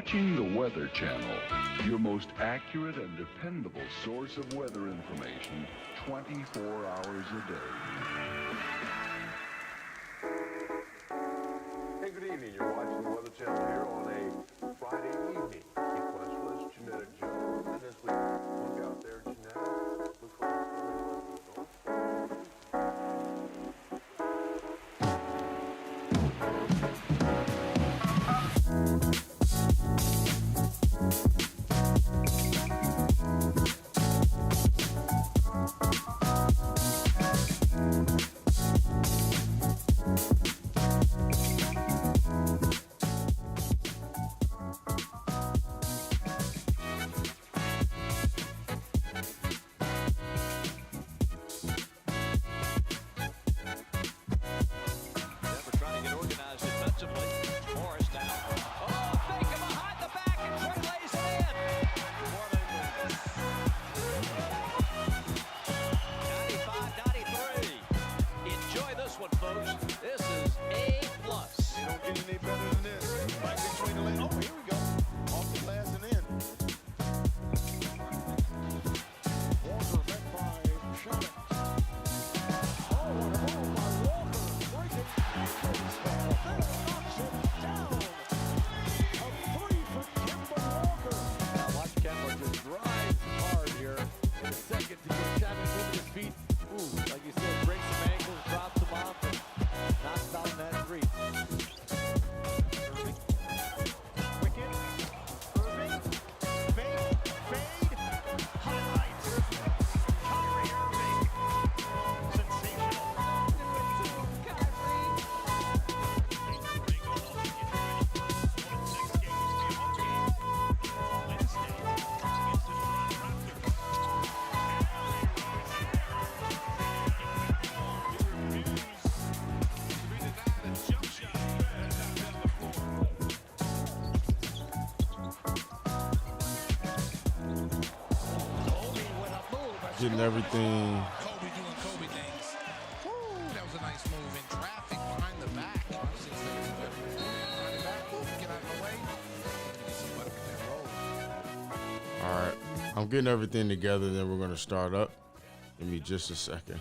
watching the Weather Channel, your most accurate and dependable source of weather information 24 hours a day. Hey, good evening. You're watching the Weather Channel here on a Friday evening. Sequentialist Jeanette Jones. And as we look out there, Jeanette, looks like getting everything. Kobe doing Kobe things. Woo, that was a nice move in traffic behind the back. Behind the back, get out of the way. All right, I'm getting everything together, then we're gonna start up. Give me just a second.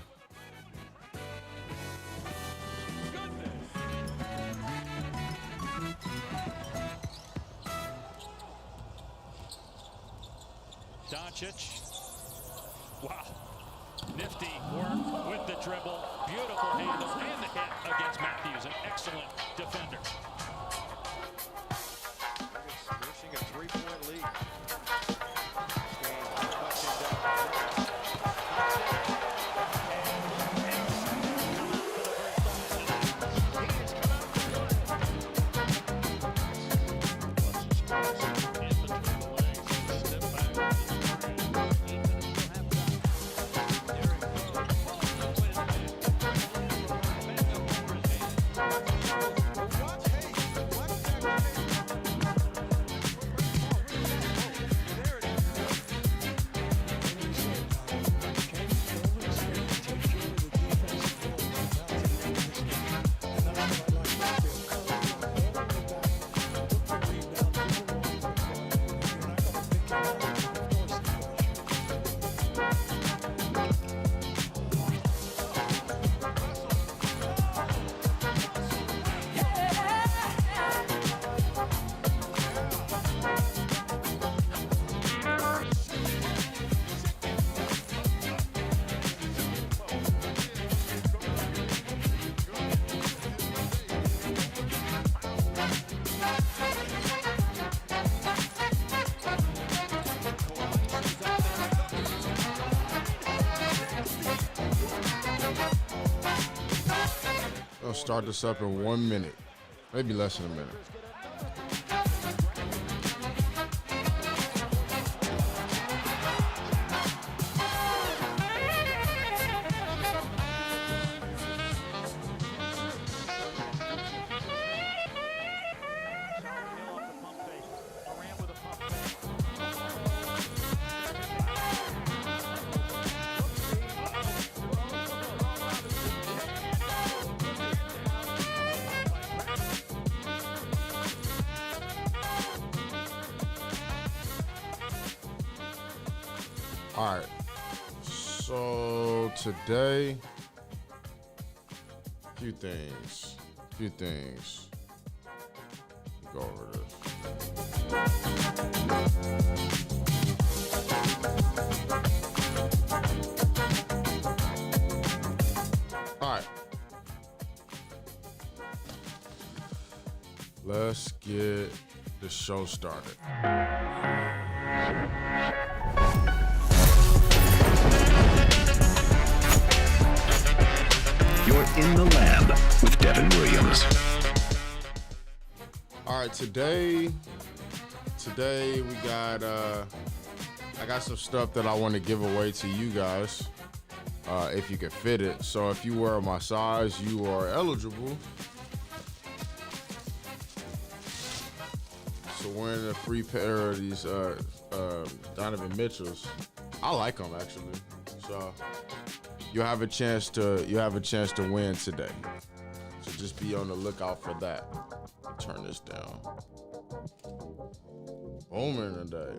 Doncic. Wow. Nifty work with the dribble. Beautiful handle and the hit against Matthews. An excellent defender. pushing a three-point lead. I'll start this up in 1 minute, maybe less than a minute. All right. So today, few things. Go over this. All right. Let's get the show started. You're in the lab with Devin Williams. All right, today we got I got some stuff that I want to give away to you guys if you can fit it. So if you wear my size, you are eligible. So wearing a free pair of these Donovan Mitchells. I like them actually. So you have a chance to win today. So just be on the lookout for that. Turn this down. Booming today.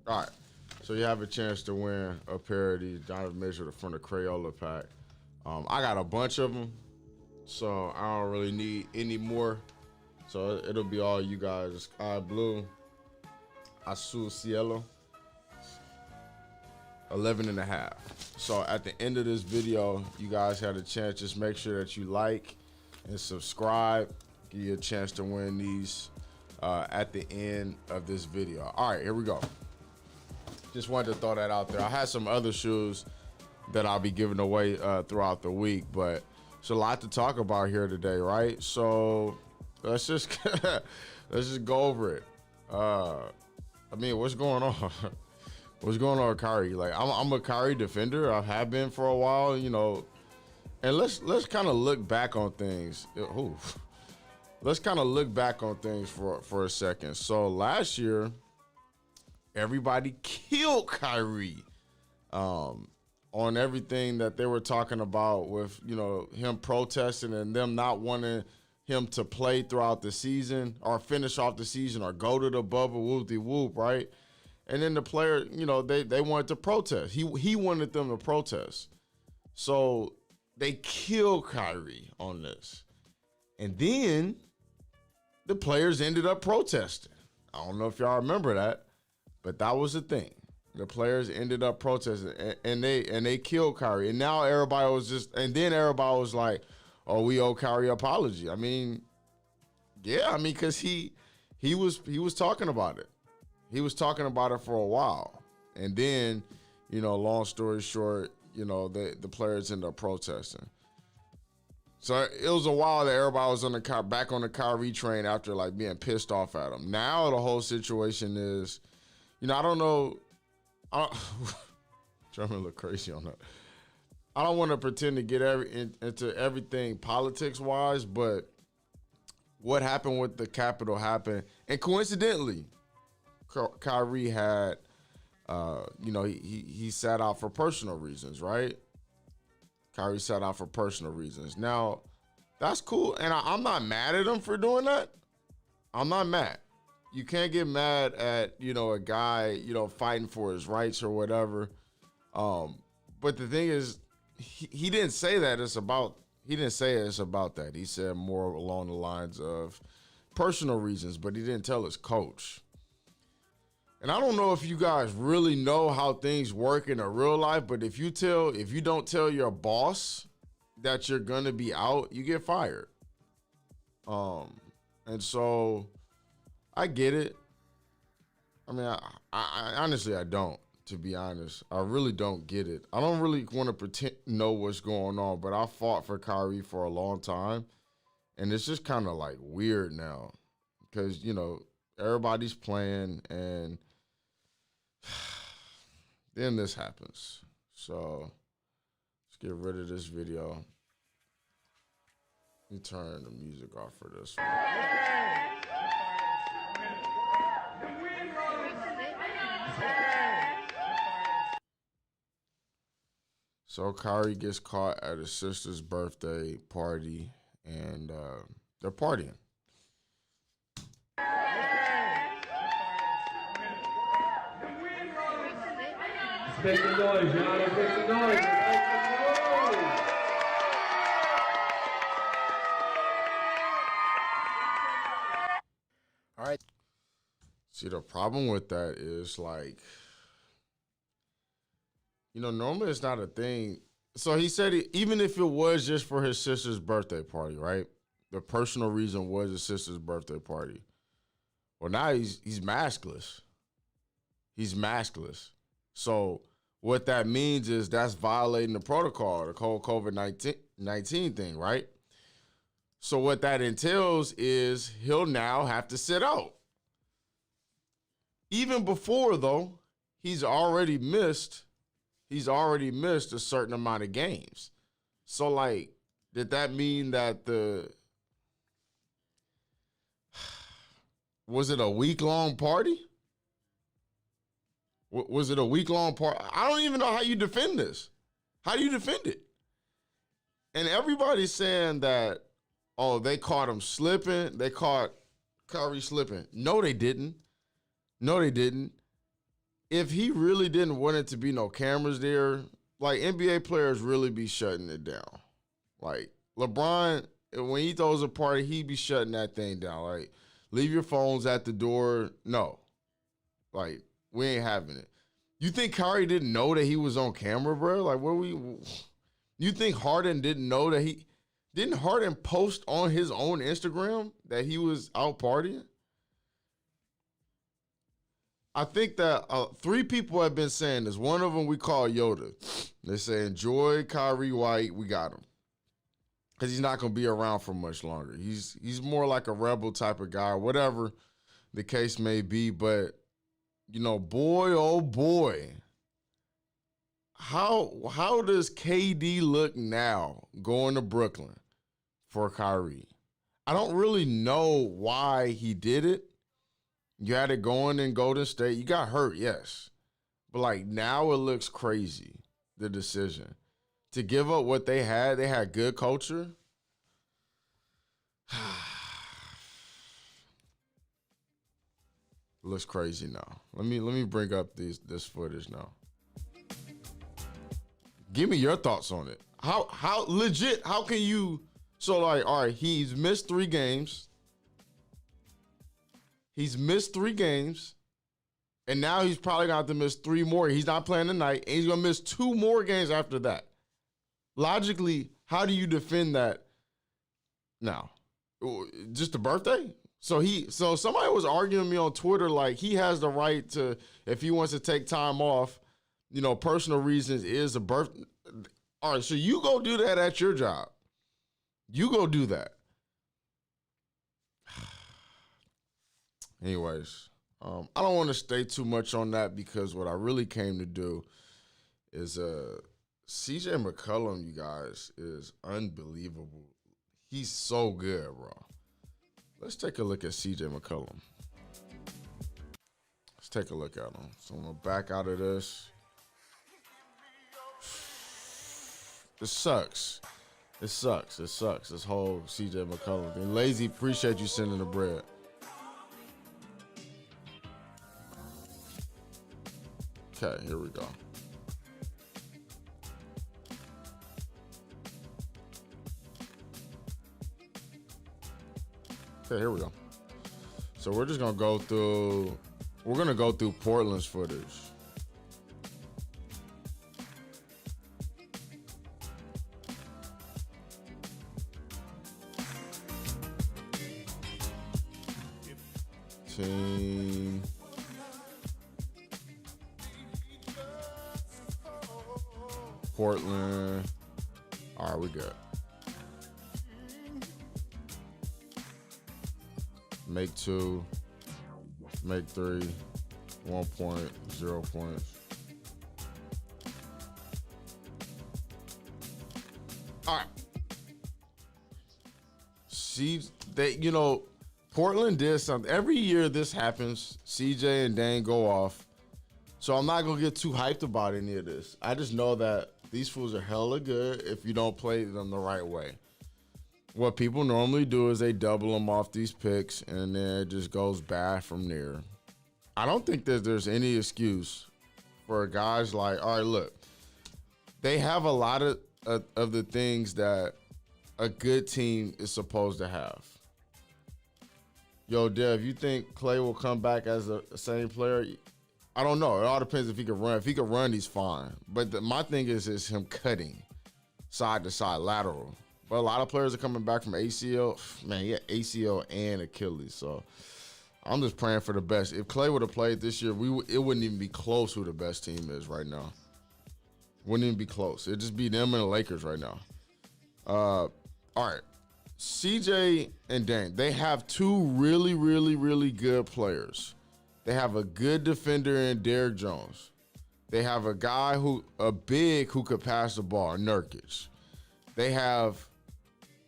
All right. So you have a chance to win a pair of these Donovan Mitchell from the Crayola pack. I got a bunch of them, so I don't really need any more. So it'll be all you guys. Sky blue, azul cielo, 11.5. So at the end of this video, you guys had a chance. Just make sure that you like and subscribe. Give you a chance to win these at the end of this video. All right, here we go. Just wanted to throw that out there. I had some other shoes that I'll be giving away throughout the week, but it's a lot to talk about here today, right? So let's just go over it. I mean, what's going on? What's going on with Kyrie? Like, I'm a Kyrie defender. I have been for a while, you know. And let's kind of look back on things. Let's kind of look back on things for a second. So last year, everybody killed Kyrie on everything that they were talking about with, you know, him protesting and them not wanting him to play throughout the season or finish off the season or go to the bubble, whoop-de-whoop, right? And then the player, you know, they wanted to protest. He wanted them to protest. So they killed Kyrie on this. And then the players ended up protesting. I don't know if y'all remember that, but that was the thing. The players ended up protesting, and they killed Kyrie. And now everybody was like, "Oh, we owe Kyrie an apology." I mean, yeah, I mean, because he was talking about it. He was talking about it for a while, and then, you know, long story short, you know, the players ended up protesting. So it was a while that everybody was back on the Kyrie train after like being pissed off at him. Now the whole situation is, you know, I don't know. Trying to look crazy on that. I don't want to pretend to get into everything politics-wise, but what happened with the Capitol happened. And coincidentally, Kyrie had, you know, he sat out for personal reasons, right? Kyrie sat out for personal reasons. Now, that's cool. And I'm not mad at him for doing that. I'm not mad. You can't get mad at, you know, a guy, you know, fighting for his rights or whatever. But the thing is, he didn't say that he didn't say it's about that. He said more along the lines of personal reasons, but he didn't tell his coach. And I don't know if you guys really know how things work in a real life, but if you don't tell your boss that you're gonna be out, you get fired. And so I get it. I mean, I honestly, I don't, to be honest. I really don't get it. I don't really want to pretend know what's going on, but I fought for Kyrie for a long time. And it's just kind of like weird now because, you know, everybody's playing and then this happens. So let's get rid of this video. Let me turn the music off for this one. So Kyrie gets caught at his sister's birthday party, and they're partying. Make some noise, y'all. Let's make some noise. Let's make some noise. All right. See, the problem with that is like, normally it's not a thing. So he said even if it was just for his sister's birthday party, right? The personal reason was his sister's birthday party. Well, now he's maskless. He's maskless. So what that means is that's violating the protocol, the whole COVID-19 thing, right? So what that entails is he'll now have to sit out. Even before, though, he's already missed a certain amount of games. So, like, did that mean that was it a week-long party? Was it a week-long party? I don't even know how you defend this. How do you defend it? And everybody's saying that, oh, they caught him slipping. They caught Kyrie slipping. No, they didn't. No, they didn't. If he really didn't want it to be no cameras there, like NBA players really be shutting it down. Like LeBron, when he throws a party, he be shutting that thing down. Like, leave your phones at the door. No. Like, we ain't having it. You think Kyrie didn't know that he was on camera, bro? Like, you think Harden didn't know that didn't Harden post on his own Instagram that he was out partying? I think that 3 people have been saying this. One of them we call Yoda. They say, enjoy Kyrie White. We got him. Because he's not going to be around for much longer. He's more like a rebel type of guy, whatever the case may be. But, boy, oh boy, how does KD look now going to Brooklyn for Kyrie? I don't really know why he did it. You had it going in Golden State. You got hurt, yes. But, like, now it looks crazy, the decision. To give up what they had good culture. Looks crazy now. Let me bring up this footage now. Give me your thoughts on it. How legit, how can you, so like, all right, he's missed 3 games. He's missed 3 games, and now he's probably going to have to miss 3 more. He's not playing tonight, and he's going to miss 2 more games after that. Logically, how do you defend that now? Just a birthday? So somebody was arguing me on Twitter like he has the right to, if he wants to take time off, personal reasons is a birthday. All right, so you go do that at your job. You go do that. Anyways, I don't want to stay too much on that because what I really came to do is CJ McCollum, you guys, is unbelievable. He's so good, bro. Let's take a look at CJ McCollum. Let's take a look at him. So I'm going to back out of this. It sucks. It sucks. It sucks. This whole CJ McCollum thing. Lazy, appreciate you sending the bread. Okay, here we go. Okay, here we go. So we're just gonna go through. We're gonna go through Portland's footage. Team. Portland. All right, we good. Make 2. Make 3. 1 point. 0 points. All right. See, Portland did something. Every year this happens. CJ and Dane go off. So I'm not going to get too hyped about any of this. I just know that these fools are hella good if you don't play them the right way. What people normally do is they double them off these picks, and then it just goes bad from there. I don't think that there's any excuse for guys like, all right, look, they have a lot of the things that a good team is supposed to have. Yo, Dev, you think Clay will come back as the same player? I don't know. It all depends if he can run. If he can run, he's fine. But my thing is him cutting side to side, lateral. But a lot of players are coming back from ACL. Man, yeah, ACL and Achilles. So I'm just praying for the best. If Clay would have played this year, it wouldn't even be close who the best team is right now. Wouldn't even be close. It'd just be them and the Lakers right now. All right. CJ and Dame, they have two really, really, really good players. They have a good defender in Derrick Jones. They have a big who could pass the ball, Nurkic. They have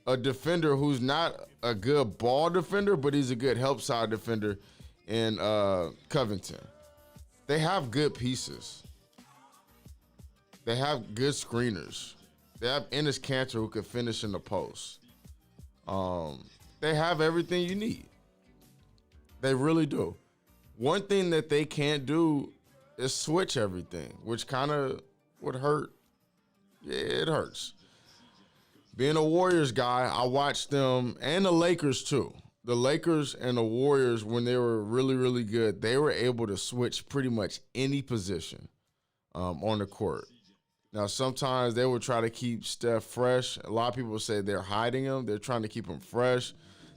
a defender who's not a good ball defender, but he's a good help side defender in Covington. They have good pieces. They have good screeners. They have Enes Kanter who can finish in the post. They have everything you need. They really do. One thing that they can't do is switch everything, which kind of would hurt. Yeah, it hurts. Being a Warriors guy, I watched them, and the Lakers too. The Lakers and the Warriors, when they were really, really good, they were able to switch pretty much any position on the court. Now, sometimes they would try to keep Steph fresh. A lot of people say they're hiding him. They're trying to keep him fresh.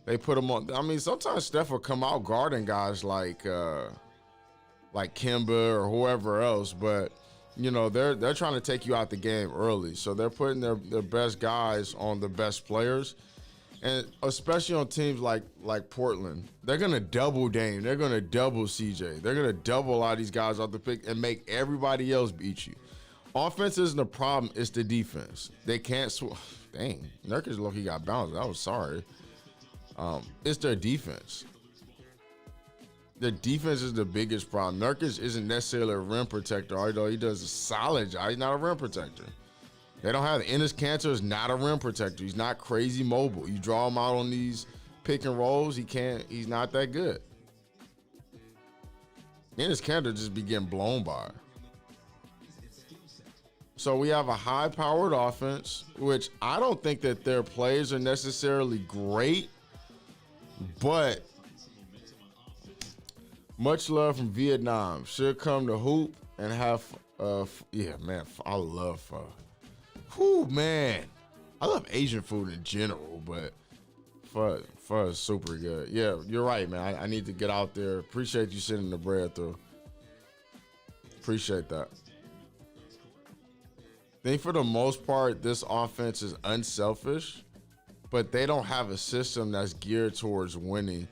They put him on. I mean, sometimes Steph will come out guarding guys like Kemba or whoever else, but you know they're trying to take you out the game early. So they're putting their best guys on the best players, and especially on teams like Portland, they're gonna double Dame. They're gonna double CJ. They're gonna double a lot of these guys off the pick and make everybody else beat you. Offense isn't the problem, it's the defense. They can't dang, Nurkic look, he got bounced. I was sorry. It's their defense. The defense is the biggest problem. Nurkic isn't necessarily a rim protector, although he does a solid job. He's not a rim protector. They don't have Enes Kanter is not a rim protector. He's not crazy mobile. You draw him out on these pick and rolls, he's not that good. Enes Kanter just be getting blown by. So we have a high-powered offense, which I don't think that their plays are necessarily great, but much love from Vietnam. Should come to hoop and have, yeah, man, I love pho. Whew, man. I love Asian food in general, but pho is super good. Yeah, you're right, man. I need to get out there. Appreciate you sending the bread through. Appreciate that. I think for the most part, this offense is unselfish, but they don't have a system that's geared towards winning.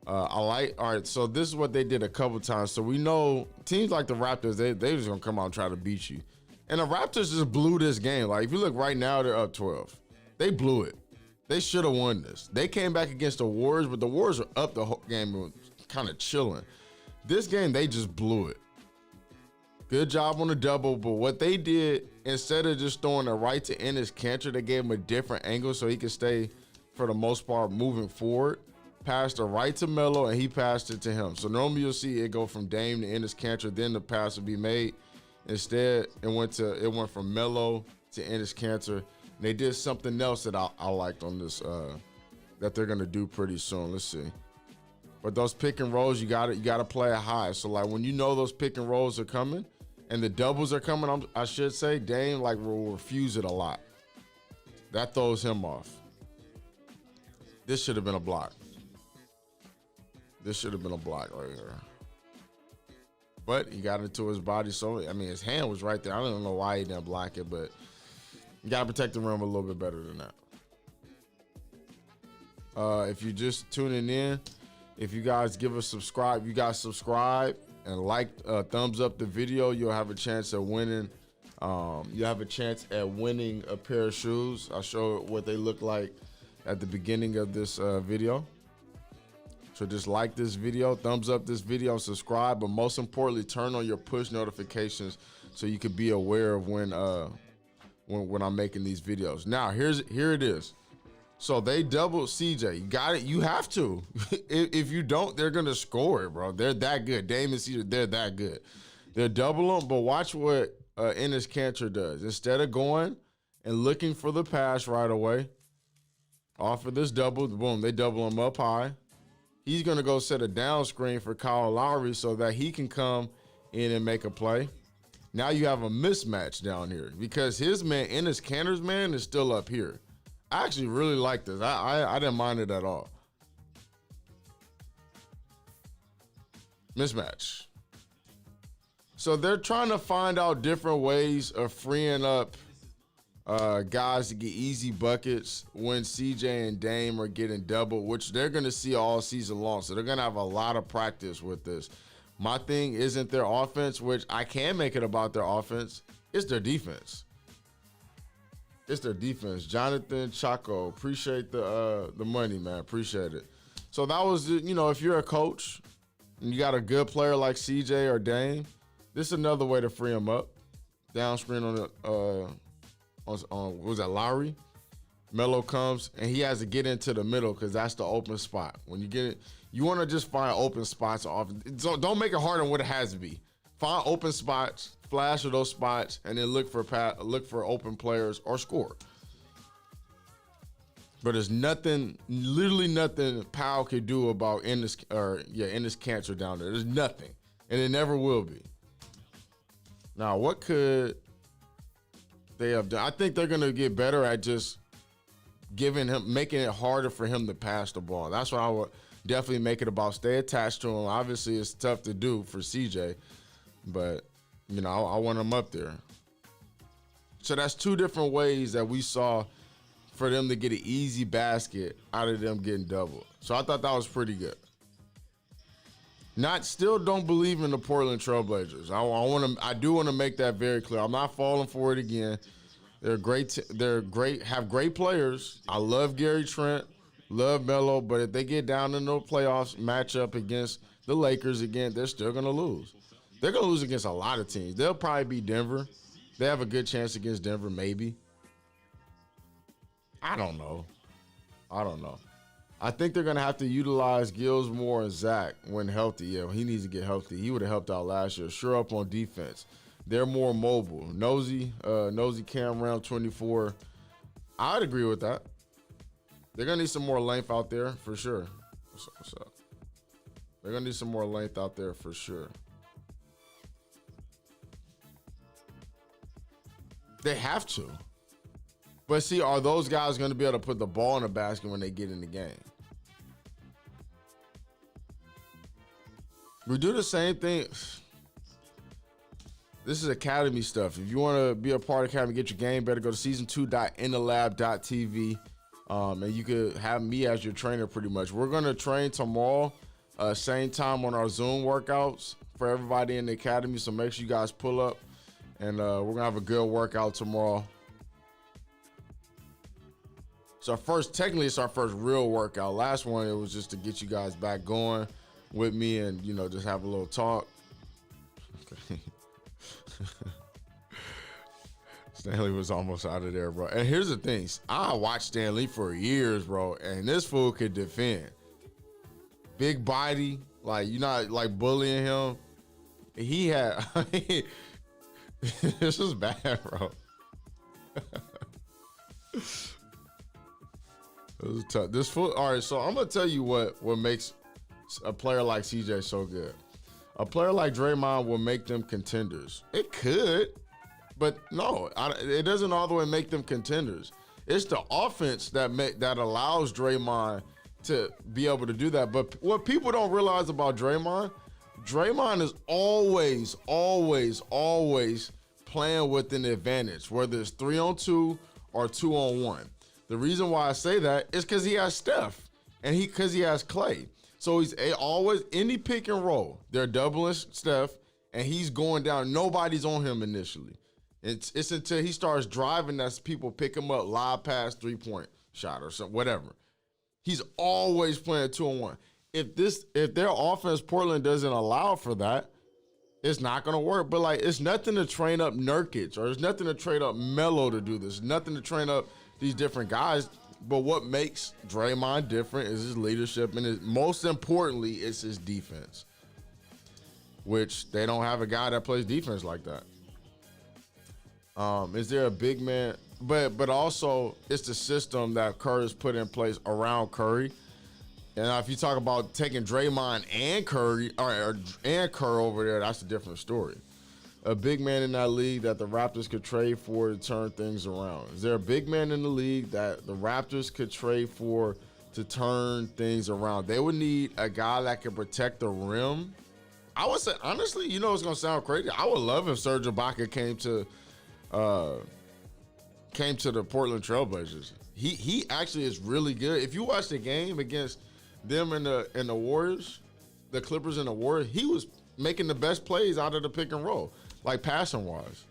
All right, so this is what they did a couple times. So we know teams like the Raptors, they just gonna come out and try to beat you. And the Raptors just blew this game. Like, if you look right now, they're up 12. They blew it. They should have won this. They came back against the Warriors, but the Warriors were up the whole game and kind of chilling. This game, they just blew it. Good job on the double, but what they did, instead of just throwing it right to Enes Kanter, they gave him a different angle so he could stay, for the most part, moving forward. Passed it right to Melo, and he passed it to him. So normally you'll see it go from Dame to Enes Kanter, then the pass will be made. Instead, it went from Melo to Enes Kanter. And they did something else that I liked on this that they're gonna do pretty soon. Let's see. But those pick and rolls, you gotta play it high. So like when you know those pick and rolls are coming and the doubles are coming, I should say, Dame will refuse it a lot. That throws him off. This should have been a block. This should have been a block right here. But he got into his body, so I mean his hand was right there. I don't know why he didn't block it, but you gotta protect the rim a little bit better than that. If you're just tuning in, if you guys give us subscribe, and like, thumbs up the video, you'll have a chance at winning. You have a chance at winning a pair of shoes. I'll show what they look like at the beginning of this video. So just like this video, thumbs up this video, and subscribe. But most importantly, turn on your push notifications so you can be aware of when I'm making these videos. Now here it is. So they doubled CJ. You got it. You have to. If you don't, they're gonna score it, bro. They're that good. Dame and CJ, they're that good. They'll double him, but watch what Enes Kanter does. Instead of going and looking for the pass right away, off of this double, boom, they double him up high. He's going to go set a down screen for Kyle Lowry so that he can come in and make a play. Now you have a mismatch down here because his man, Enes Kanter's man, is still up here. I actually really like this. I didn't mind it at all. Mismatch. So they're trying to find out different ways of freeing up guys to get easy buckets when CJ and Dame are getting double, which they're going to see all season long. So they're going to have a lot of practice with this. My thing isn't their offense, which I can make it about their offense. It's their defense. It's their defense. Jonathan Chaco, appreciate the money, man. Appreciate it. So that was, if you're a coach and you got a good player like CJ or Dame, this is another way to free him up. Down screen on was that Lowry? Melo comes and he has to get into the middle because that's the open spot. When you get it, you want to just find open spots off. Don't make it harder than what it has to be. Find open spots, flash of those spots, and then look for open players or score. But there's nothing, literally nothing Powell could do about Enes Kanter down there. There's nothing, and it never will be. Now, what could they have done? I think they're going to get better at just making it harder for him to pass the ball. That's what I would definitely make it about. Stay attached to him. Obviously, it's tough to do for CJ, but, I want him up there. So that's two different ways that we saw for them to get an easy basket out of them getting doubled. So I thought that was pretty good. Still don't believe in the Portland Trailblazers. I do want to make that very clear. I'm not falling for it again. They're great. They're great. Have great players. I love Gary Trent, love Melo, but if they get down in the playoffs matchup against the Lakers again, they're still gonna lose. They're gonna lose against a lot of teams. They'll probably beat Denver. They have a good chance against Denver, maybe. I don't know. I think they're going to have to utilize Gills more and Zach when healthy. Yeah, he needs to get healthy. He would have helped out last year. Sure up on defense. They're more mobile. Nosy Cam round 24. I'd agree with that. They're going to need some more length out there for sure. What's up? They're going to need some more length out there for sure. They have to. But see, are those guys going to be able to put the ball in the basket when they get in the game? We do the same thing. This is Academy stuff. If you want to be a part of Academy, get your game better, go to season2.inthelab.tv. And you could have me as your trainer pretty much. We're going to train tomorrow, same time on our Zoom workouts for everybody in the Academy. So make sure you guys pull up. And we're going to have a good workout tomorrow. So technically it's our first real workout. Last one, it was just to get you guys back going with me and, just have a little talk. Okay. Stanley was almost out of there, bro. And here's the thing. I watched Stanley for years, bro, and this fool could defend. Big body, like, you're not, like, bullying him. He had, this was bad, bro. It was tough. All right, so I'm going to tell you what makes a player like CJ so good. A player like Draymond will make them contenders. It could, but no, it doesn't all the way make them contenders. It's the offense that allows Draymond to be able to do that. But what people don't realize about Draymond is always playing with an advantage, whether it's 3-on-2 or 2-on-1. The reason why I say that is because he has Steph and because he has Clay. So he's always any pick and roll. They're doubling Steph and he's going down. Nobody's on him initially. It's until he starts driving that people pick him up, live pass, 3-point shot or something, whatever. He's always playing 2-on-1. If their offense, Portland, doesn't allow for that, it's not going to work. But it's nothing to train up Nurkic or there's nothing to train up Melo to do this. Nothing to train up these different guys, but what makes Draymond different is his leadership, and most importantly, it's his defense. which they don't have a guy that plays defense like that. Is there a big man? But also it's the system that Curry has put in place around Curry. And if you talk about taking Draymond and Curry and Kerr over there, that's a different story. A big man in that league that the Raptors could trade for to turn things around. Is there a big man in the league that the Raptors could trade for to turn things around? They would need a guy that can protect the rim. I would say, honestly, you know it's going to sound crazy. I would love if Serge Ibaka came to the Portland Trailblazers. He actually is really good. If you watch the game against them and the Warriors, the Clippers and the Warriors, he was making the best plays out of the pick and roll, like passing wise.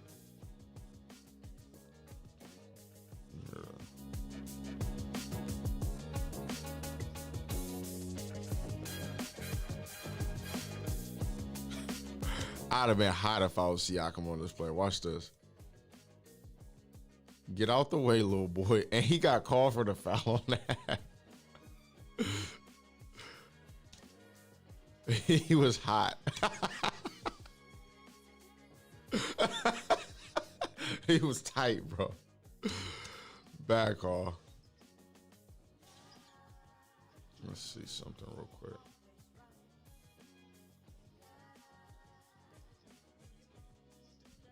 I'd have been hot if I was Siakam on this play. Watch this. Get out the way, little boy. And he got called for the foul on that. He was hot. He was tight, bro. Bad call. Let's see something real quick.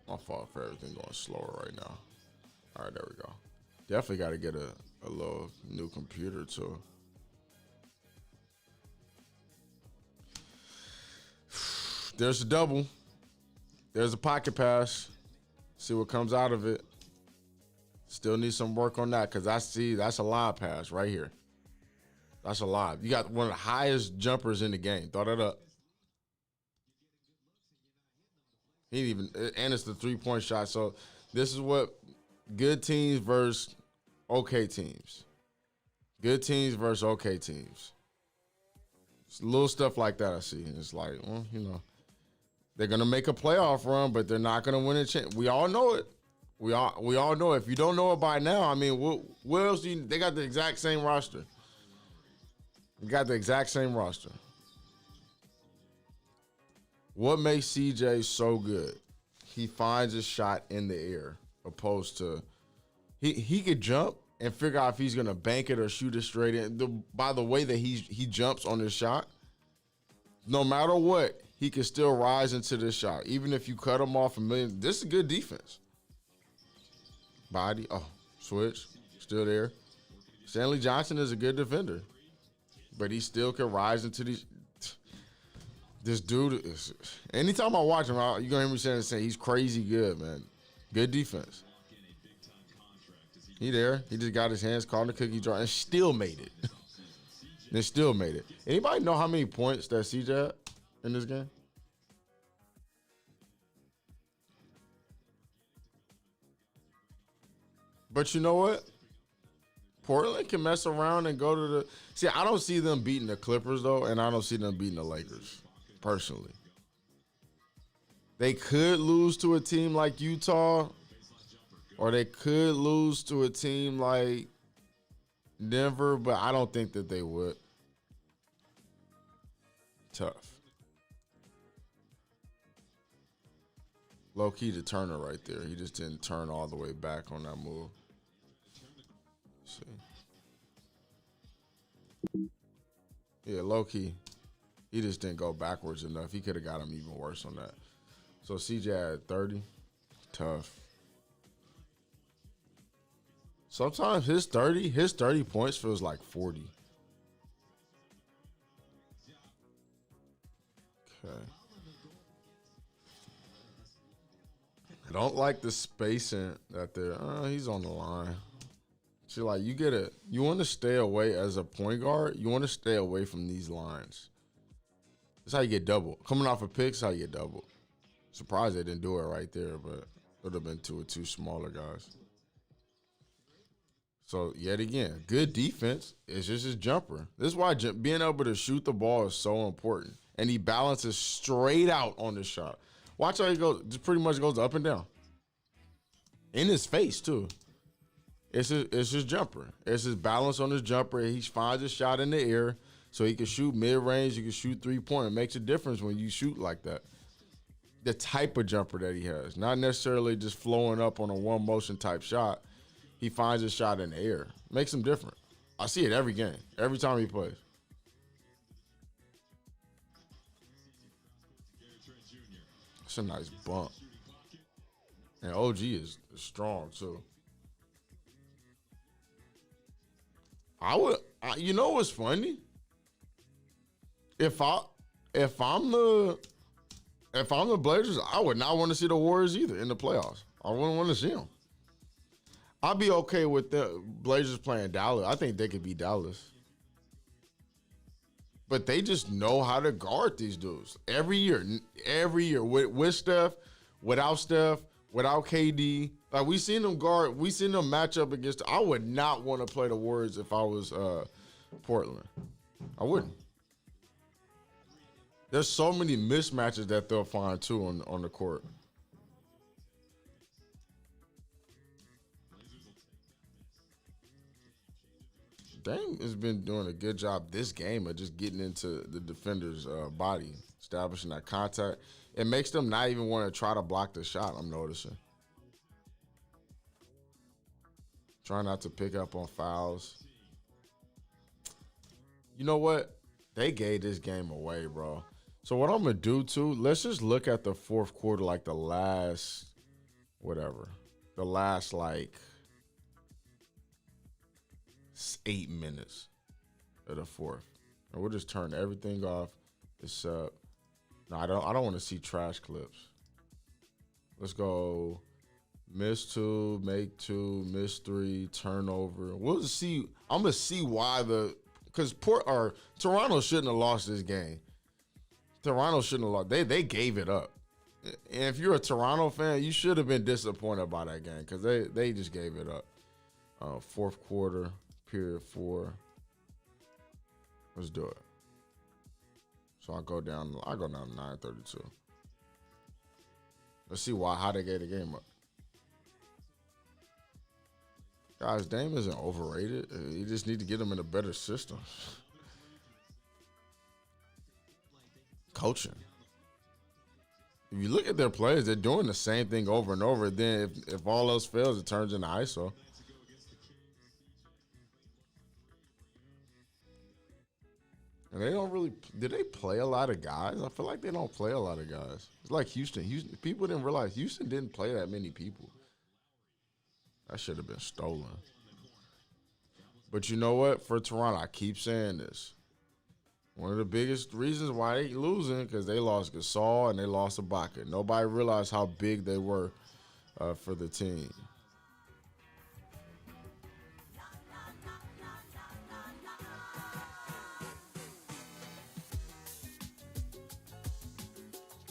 My fault for everything going slower right now. All right, there we go. Definitely got to get a little new computer too. There's a double. There's a pocket pass. See what comes out of it. Still need some work on that because that's a lob pass right here. That's a lob. You got one of the highest jumpers in the game. Throw that up. And it's the 3-point shot. So this is what good teams versus okay teams. Good teams versus okay teams. It's little stuff like that I see. It's like, well, you know, they're gonna make a playoff run, but they're not gonna win a chance. We all know it. We all know it. If you don't know it by now, I mean, what else do you? They got the exact same roster. You got the exact same roster. What makes CJ so good? He finds a shot in the air, opposed to he could jump and figure out if he's gonna bank it or shoot it straight in. By the way that he jumps on his shot, no matter what, he can still rise into this shot. Even if you cut him off a million, this is good defense. Body, switch, still there. Stanley Johnson is a good defender, but he still can rise into these. This dude is. Anytime I watch him, you're gonna hear me saying he's crazy good, man. Good defense. He there. He just got his hands caught in the cookie jar and still made it. Anybody know how many points that CJ had in this game? But you know what? Portland can mess around and go to the. See, I don't see them beating the Clippers though, and I don't see them beating the Lakers. Personally, they could lose to a team like Utah, or they could lose to a team like Denver, but I don't think that they would. Tough. Low key to Turner right there. He just didn't turn all the way back on that move. Let's see. Yeah, low key. He just didn't go backwards enough. He could have got him even worse on that. So CJ at 30. Tough. Sometimes his 30 points feels like 40. Okay. I don't like the spacing that they're. He's on the line. See, like you want to stay away as a point guard. You want to stay away from these lines. That's how you get doubled. Coming off a pick, that's how you get doubled. Surprised they didn't do it right there, but it would have been two smaller guys. So, yet again, good defense. It's just his jumper. This is why being able to shoot the ball is so important. And he balances straight out on the shot. Watch how he goes. Just pretty much goes up and down. In his face, too. It's his jumper. It's his balance on his jumper. He finds a shot in the air. So he can shoot mid-range, you can shoot 3-point. It makes a difference when you shoot like that. the type of jumper that he has. Not necessarily just flowing up on a one motion type shot. He finds a shot in the air. Makes him different. I see it every game, every time he plays. It's a nice bump. And OG is strong too. You know what's funny? If I'm the Blazers, I would not want to see the Warriors either in the playoffs. I wouldn't want to see them. I'd be okay with the Blazers playing Dallas. I think they could beat Dallas. But they just know how to guard these dudes every year. With Steph, without Steph, without KD. Like we seen them match up against. I would not want to play the Warriors if I was Portland. I wouldn't. There's so many mismatches that they'll find too on the court. Dame has been doing a good job this game of just getting into the defender's body, establishing that contact. It makes them not even want to try to block the shot, I'm noticing. Trying not to pick up on fouls. You know what? They gave this game away, bro. So what I'm going to do, too, let's just look at the fourth quarter, like the last, like, 8 minutes of the fourth. And we'll just turn everything off. No, I don't want to see trash clips. Let's go miss 2, make 2, miss 3, turnover. We'll see. I'm going to see why because Toronto shouldn't have lost this game. Toronto shouldn't have lost. They gave it up. And if you're a Toronto fan, you should have been disappointed by that game because they just gave it up. Fourth quarter, period 4. Let's do it. So I go down to 9:32. Let's see how they gave the game up. Guys, Dame isn't overrated. You just need to get him in a better system. Coaching. If you look at their players, they're doing the same thing over and over. Then if all else fails, it turns into ISO. And they don't really, did they play a lot of guys? I feel like they don't play a lot of guys. It's like Houston. People didn't realize Houston didn't play that many people. That should have been stolen. But you know what? For Toronto, I keep saying this. One of the biggest reasons why they losing because they lost Gasol and they lost Ibaka. Nobody realized how big they were for the team.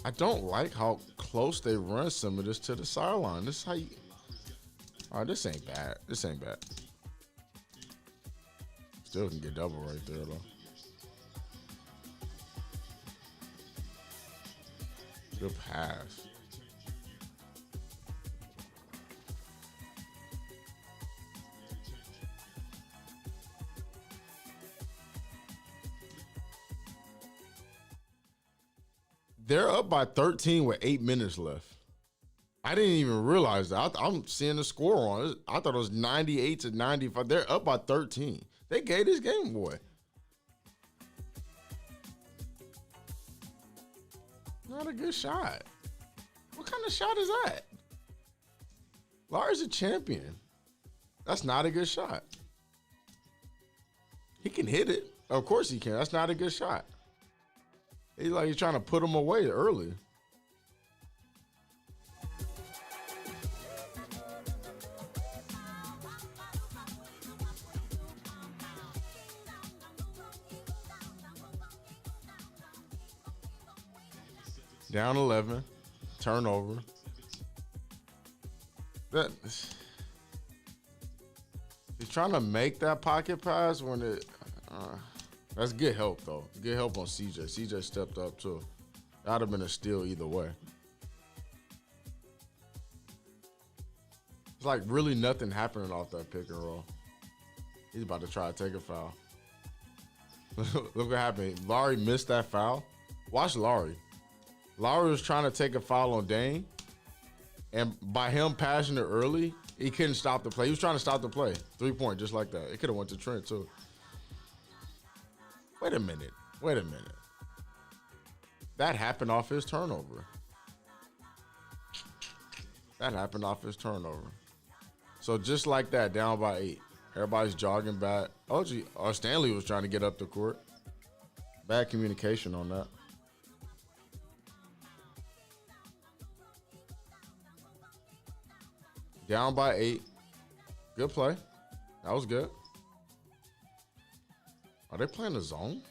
I don't like how close they run some of this to the sideline. This is how you. Oh, this ain't bad. This ain't bad. Still can get double right there though. Good pass. They're up by 13 with 8 minutes left. I didn't even realize that. I'm seeing the score on it. I thought it was 98-95. They're up by 13. They gave this game away. Not a good shot. What kind of shot is that? Larry's a champion. That's not a good shot. He can hit it. Of course he can. That's not a good shot. He's trying to put him away early. Down 11, turnover. He's trying to make that pocket pass when it. That's good help though. Good help on CJ. CJ stepped up too. That'd have been a steal either way. It's like really nothing happening off that pick and roll. He's about to try to take a foul. Look what happened. Larry missed that foul. Watch Larry. Lowry was trying to take a foul on Dame, and by him passing it early, he couldn't stop the play. He was trying to stop the play. 3-point, just like that. It could have went to Trent, too. Wait a minute. That happened off his turnover. So just like that, down by 8. Everybody's jogging back. Stanley was trying to get up the court. Bad communication on that. Down by 8. Good play. That was good. Are they playing the zone?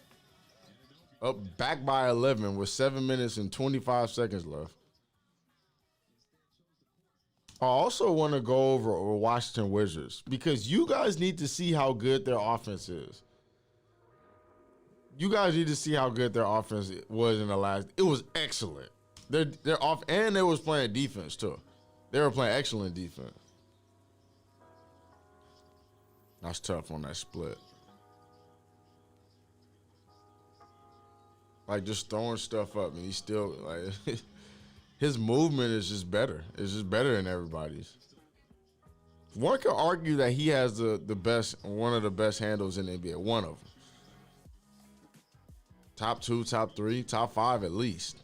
Up back by 11 with 7 minutes and 25 seconds left. I also want to go over Washington Wizards because you guys need to see how good their offense is. You guys need to see how good their offense was in the last. It was excellent. They're off, and they was playing defense too. They were playing excellent defense. That's tough on that split. Like just throwing stuff up, and he's still like his movement is just better. It's just better than everybody's. One could argue that he has one of the best handles in the NBA. One of them. Top 2, top 3, top 5 at least.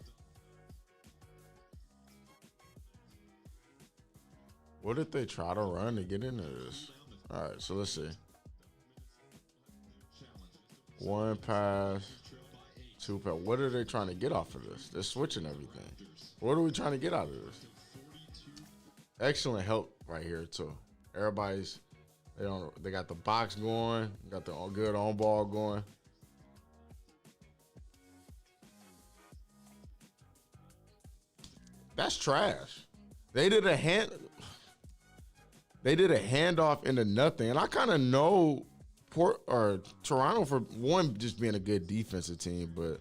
What did they try to run to get into this? All right, so let's see. One pass, 2 pass. What are they trying to get off of this? They're switching everything. What are we trying to get out of this? Excellent help right here too. Everybody's they got the box going, got the good on ball going. That's trash. They did a handoff into nothing, and I kind of know Toronto for one just being a good defensive team, but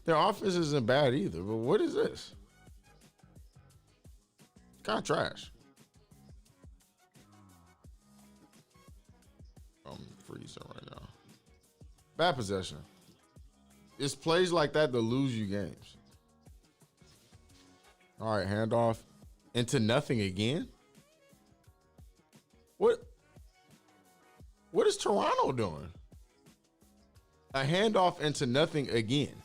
their offense isn't bad either. But what is this? Kind of trash. I'm freezing right now. Bad possession. It's plays like that that lose you games. All right, handoff into nothing again. What is Toronto doing? A handoff into nothing again.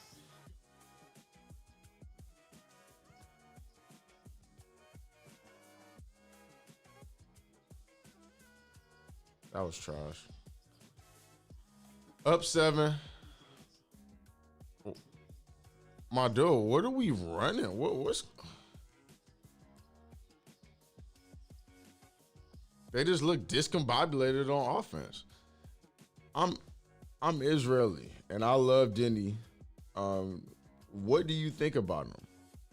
That was trash. Up 7. My dude, what are we running? What's They just look discombobulated on offense. I'm Israeli and I love Denny. What do you think about him?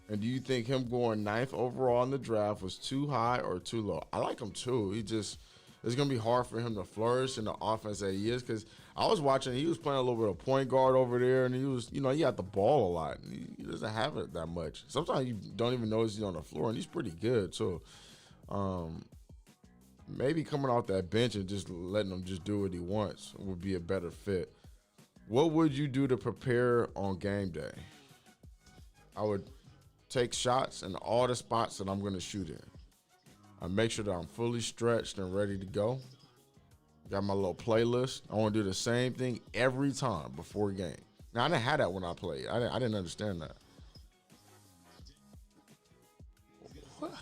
And do you think him going 9th overall in the draft was too high or too low? I like him too. It's gonna be hard for him to flourish in the offense that he is, because I was watching, he was playing a little bit of point guard over there, and he was, he had the ball a lot. He doesn't have it that much. Sometimes you don't even notice he's on the floor, and he's pretty good too. Maybe coming off that bench and just letting him just do what he wants would be a better fit. What would you do to prepare on game day? I would take shots in all the spots that I'm going to shoot in. I make sure that I'm fully stretched and ready to go. Got my little playlist. I want to do the same thing every time before game. Now, I didn't have that when I played. I didn't understand that. What?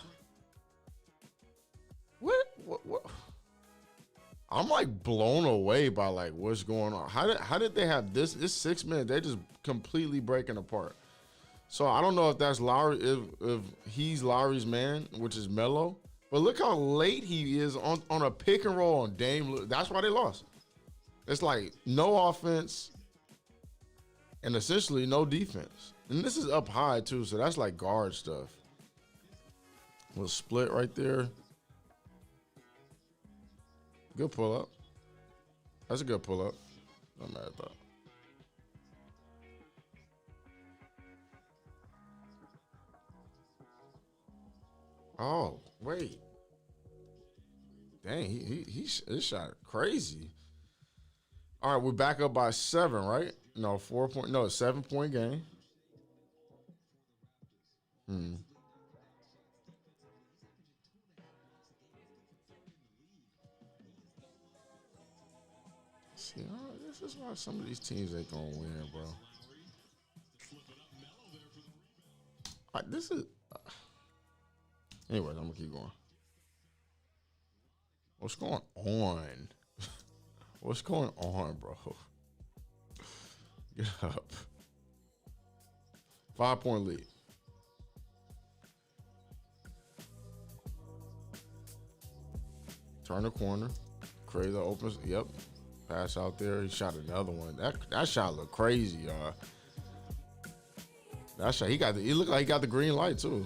I'm like blown away by like what's going on. How did they have this 6 minutes? They just completely breaking apart. So I don't know if that's Lowry, if he's Lowry's man, which is Melo. But look how late he is on a pick and roll on Dame. That's why they lost. It's like no offense and essentially no defense. And this is up high too, so that's like guard stuff. Little split right there. Good pull up. That's a good pull up. Not mad at that. Oh, wait. Dang, he shot crazy. All right, we're back up by 7, right? No, 7-point game. See, this is why some of these teams ain't gonna win, bro. This is. Anyways, I'm gonna keep going. What's going on? What's going on, bro? Get up. 5-point lead. Turn the corner. Crazy opens. Yep. Pass out there. He shot another one. That shot looked crazy, y'all. That shot. He looked like he got the green light too.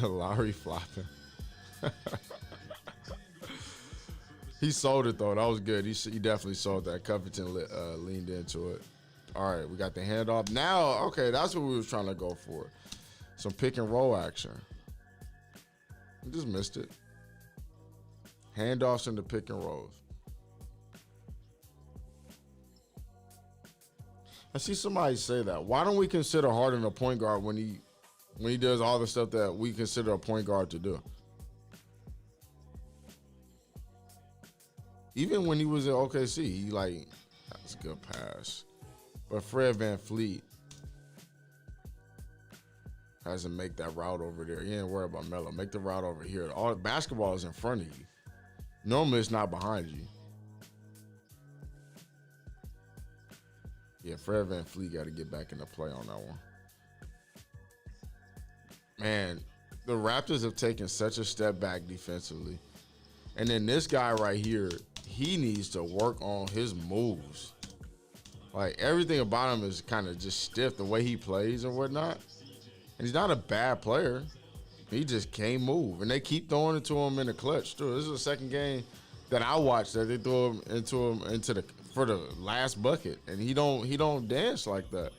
Lowry flopping. He sold it though. That was good. He definitely sold that. Covington leaned into it. All right, we got the handoff. Now, okay, that's what we was trying to go for. Some pick and roll action. We just missed it. Handoffs into pick and rolls. I see somebody say that. Why don't we consider Harden a point guard when he does all the stuff that we consider a point guard to do? Even when he was at OKC, that's a good pass. But Fred VanVleet has to make that route over there. You ain't worry about Melo. Make the route over here. All the basketball is in front of you. Normally it's not behind you. Yeah, Fred VanVleet got to get back into play on that one. Man, the Raptors have taken such a step back defensively. And then this guy right here, he needs to work on his moves. Like, everything about him is kind of just stiff, the way he plays and whatnot. And he's not a bad player. He just can't move. And they keep throwing it to him in the clutch, too. This is the second game that I watched that they threw him into for the last bucket. And he don't dance like that.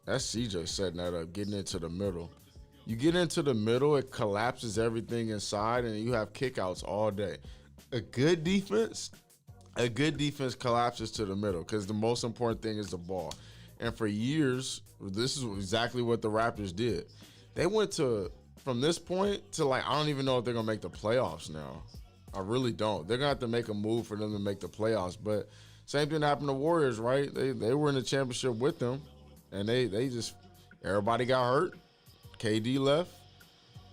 That's CJ setting that up, getting into the middle. You get into the middle, it collapses everything inside, and you have kickouts all day. A good defense collapses to the middle because the most important thing is the ball. And for years, this is exactly what the Raptors did. They went from this point to I don't even know if they're going to make the playoffs now. I really don't. They're going to have to make a move for them to make the playoffs. But same thing happened to Warriors, right? They were in the championship with them, and everybody got hurt. KD left.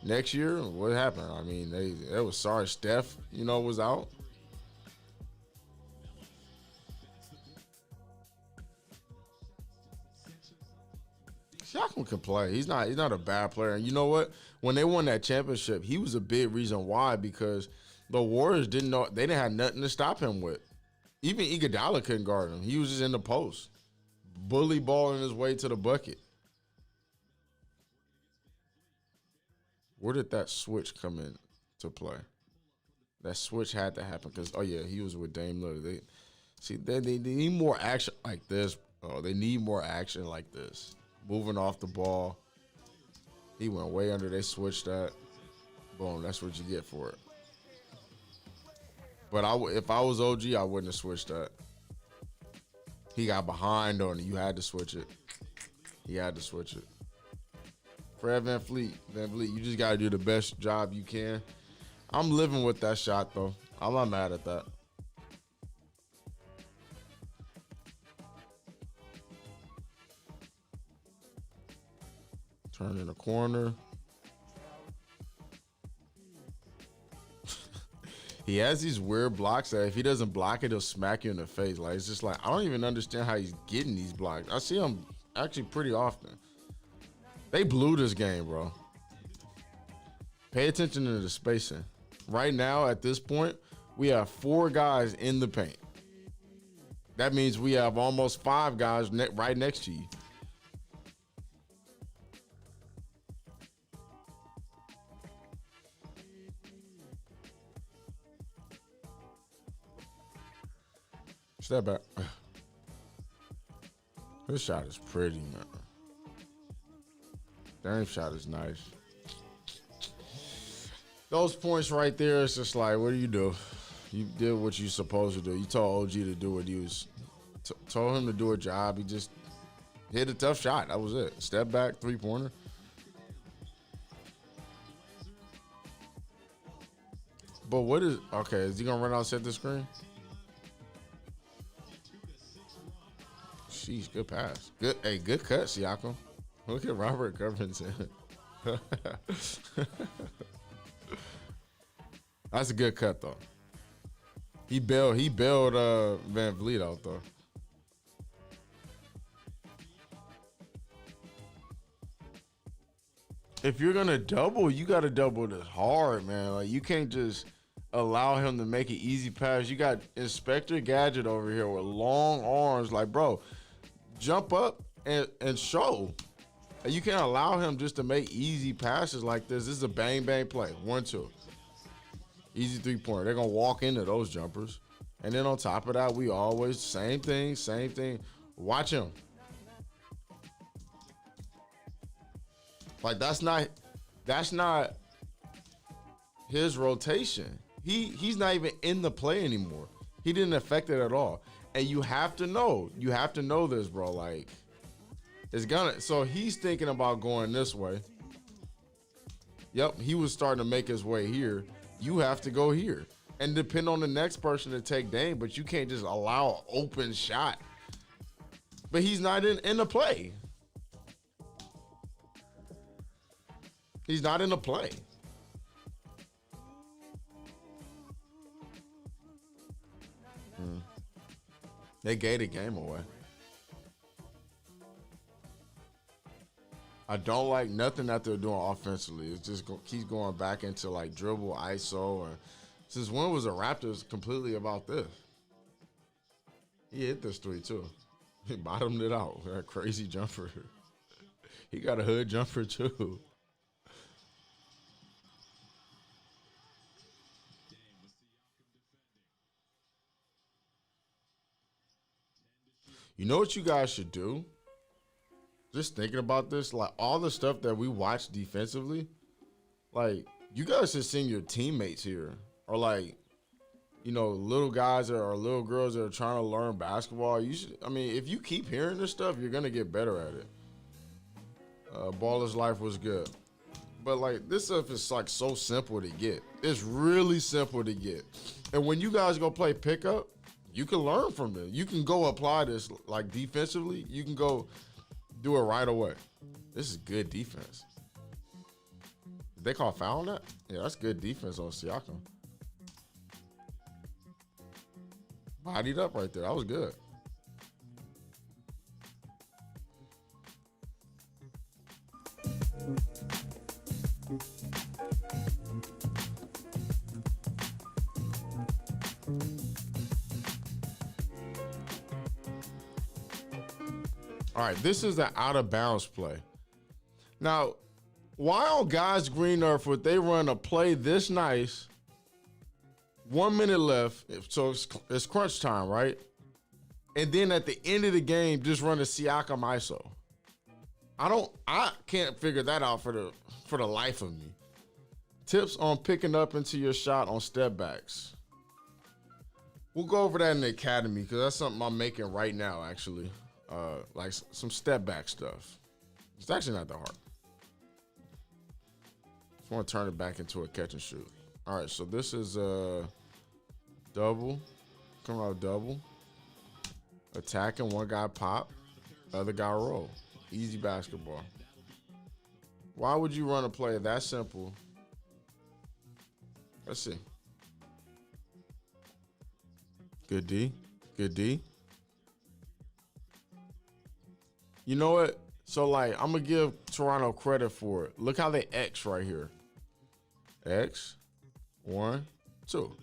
Next year, what happened? I mean, it was sorry. Steph, was out. Siakam can play. He's not a bad player. And you know what? When they won that championship, he was a big reason why, because the Warriors didn't have nothing to stop him with. Even Iguodala couldn't guard him. He was just in the post, bully balling his way to the bucket. Where did that switch come in to play? That switch had to happen because, he was with Dame Lillard. They need more action like this. Oh, they need more action like this. Moving off the ball. He went way under. They switched that. Boom, that's what you get for it. But if I was OG, I wouldn't have switched that. He got behind on it. You had to switch it. He had to switch it. Fred VanVleet, you just got to do the best job you can. I'm living with that shot, though. I'm not mad at that. Turn in the corner. He has these weird blocks that if he doesn't block it, he'll smack you in the face. It's just I don't even understand how he's getting these blocks. I see him actually pretty often. They blew this game, bro. Pay attention to the spacing. Right now, at this point, we have 4 guys in the paint. That means we have almost 5 guys right next to you. Step back. This shot is pretty, man. Dame shot is nice. Those points right there, it's just what do? You did what you're supposed to do. You told OG to do what he was told him to do a job. He just hit a tough shot. That was it. Step back, three-pointer. But what is okay? Is he gonna run out, set the screen? Sheesh, good pass. Good, hey, good cut, Siakam. Look at Robert Covington. That's a good cut though. He bailed Van Vliet out though. If you're gonna double, you gotta double this hard, man. Like you can't just allow him to make an easy pass. You got Inspector Gadget over here with long arms. Like, bro, jump up and show. And you can't allow him just to make easy passes like this. This is a bang bang play. 1-2. Easy three-pointer. They're gonna walk into those jumpers. And then on top of that, we always same thing. Watch him. Like that's not his rotation. He's not even in the play anymore. He didn't affect it at all. And you have to know this, bro. Like so he's thinking about going this way. Yep, he was starting to make his way here. You have to go here. And depend on the next person to take Dame, but you can't just allow an open shot. But he's not in the play. He's not in the play. They gave the game away. I don't like nothing that they're doing offensively. It's just keeps going back into like dribble, ISO. And since when was the Raptors completely about this? He hit this three too. He bottomed it out. That crazy jumper. He got a hood jumper too. You know what you guys should do? Just thinking about this, like all the stuff that we watch defensively, like you guys should send your teammates here, or like, you know, little guys or little girls that are trying to learn basketball. You should. I mean, if you keep hearing this stuff, you're gonna get better at it. Baller's Life was good, but like this stuff is like so simple to get. It's really simple to get, and when you guys go play pickup, you can learn from it. You can go apply this like defensively. You can go do it right away. This is good defense. Did they call foul on that? Yeah, that's good defense on Siakam. Bodied up right there. That was good. All right, this is an out-of-bounds play. Now, why on God's green earth would they run a play this nice, 1 minute left, so it's crunch time, right? And then at the end of the game, just run a Siakam ISO. I can't figure that out for the life of me. Tips on picking up into your shot on step backs. We'll go over that in the academy because that's something I'm making right now, actually. Like some step back stuff. It's actually not that hard. Just want to turn it back into a catch and shoot. All right, so this is a double. Come out double. Attacking, one guy pop, other guy roll. Easy basketball. Why would you run a play that simple? Let's see. Good D. Good D. You know what? So, like, I'm going to give Toronto credit for it. Look how they X right here. X. 1, 2.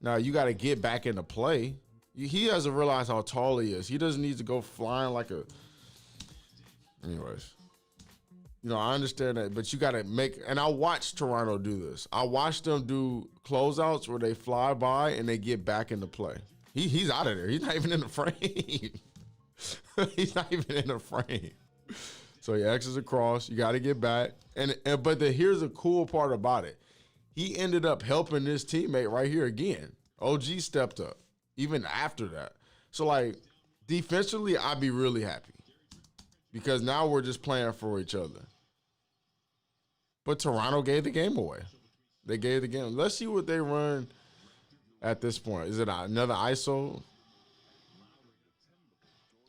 Now, you got to get back into play. He doesn't realize how tall he is. He doesn't need to go flying like a... Anyways. You know, I understand that, but you got to make... And I watched Toronto do this. I watched them do closeouts where they fly by and they get back into play. He's out of there. He's not even in the frame. He's not even in the frame. So he X's across. You got to get back. But here's the cool part about it. He ended up helping his teammate right here again. OG stepped up even after that. So, like, defensively, I'd be really happy because now we're just playing for each other. But Toronto gave the game away. They gave the game. Let's see what they run at this point. Is it another ISO?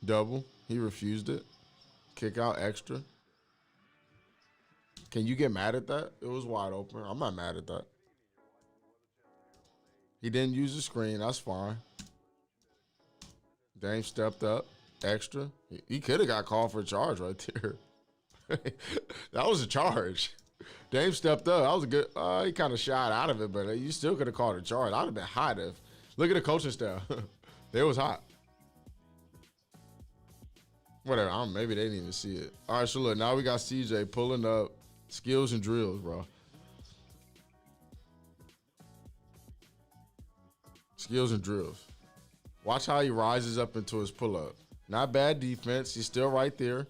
Double. He refused it. Kick out extra. Can you get mad at that? It was wide open. I'm not mad at that. He didn't use the screen. That's fine. Dame stepped up. Extra. He could have got called for a charge right there. That was a charge. Dame stepped up. That was a good. He kind of shied out of it, but you still could have called a charge. I'd have been hot if. Look at the coaching staff. They was hot. Whatever. Maybe they didn't even see it. All right, so look. Now we got CJ pulling up. Skills and drills, bro. Skills and drills. Watch how he rises up into his pull-up. Not bad defense. He's still right there.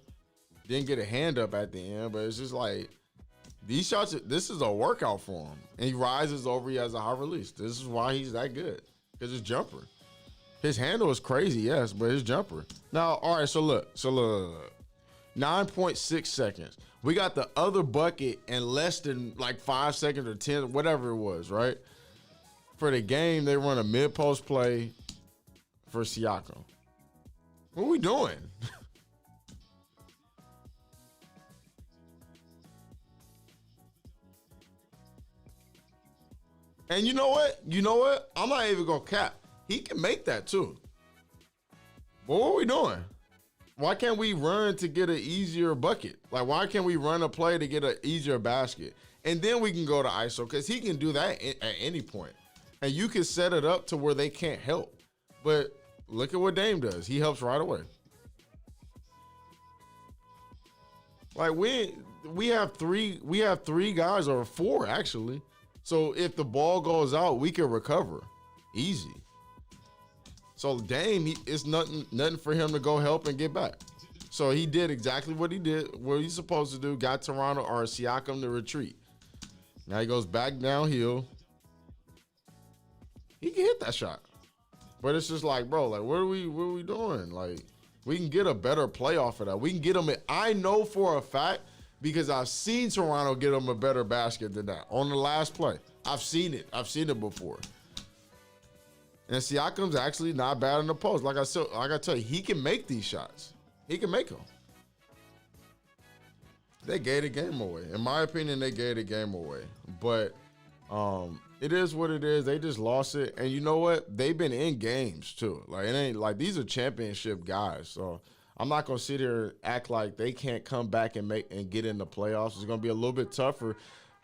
Didn't get a hand up at the end, but it's just like these shots, this is a workout for him. And he rises over, he has a high release. This is why he's that good, because his jumper. His handle is crazy, yes, but his jumper. Now, all right, so look. 9.6 seconds. We got the other bucket in less than like 5 seconds or 10, whatever it was, right? For the game, they run a mid-post play for Siakam. What are we doing? And you know what? I'm not even going to cap. He can make that too. But what are we doing? Why can't we run to get an easier bucket? Like, why can't we run a play to get an easier basket? And then we can go to ISO, because he can do that at any point. And you can set it up to where they can't help. But look at what Dame does. He helps right away. Like, we have three guys, or four actually. So if the ball goes out, we can recover easy. So Dame, it's nothing for him to go help and get back. So he did exactly what he did, what he's supposed to do. Got Toronto or Siakam to retreat. Now he goes back downhill. He can hit that shot, but it's just like, bro, like what are we doing? Like, we can get a better play off of that. We can get him. I know for a fact, because I've seen Toronto get him a better basket than that on the last play. I've seen it before. And Siakam's actually not bad in the post. Like I tell you, he can make these shots. He can make them. They gave the game away. In my opinion, they gave the game away. But it is what it is. They just lost it. And you know what? They've been in games too. Like, it ain't like these are championship guys. So I'm not gonna sit here and act like they can't come back and get in the playoffs. It's gonna be a little bit tougher.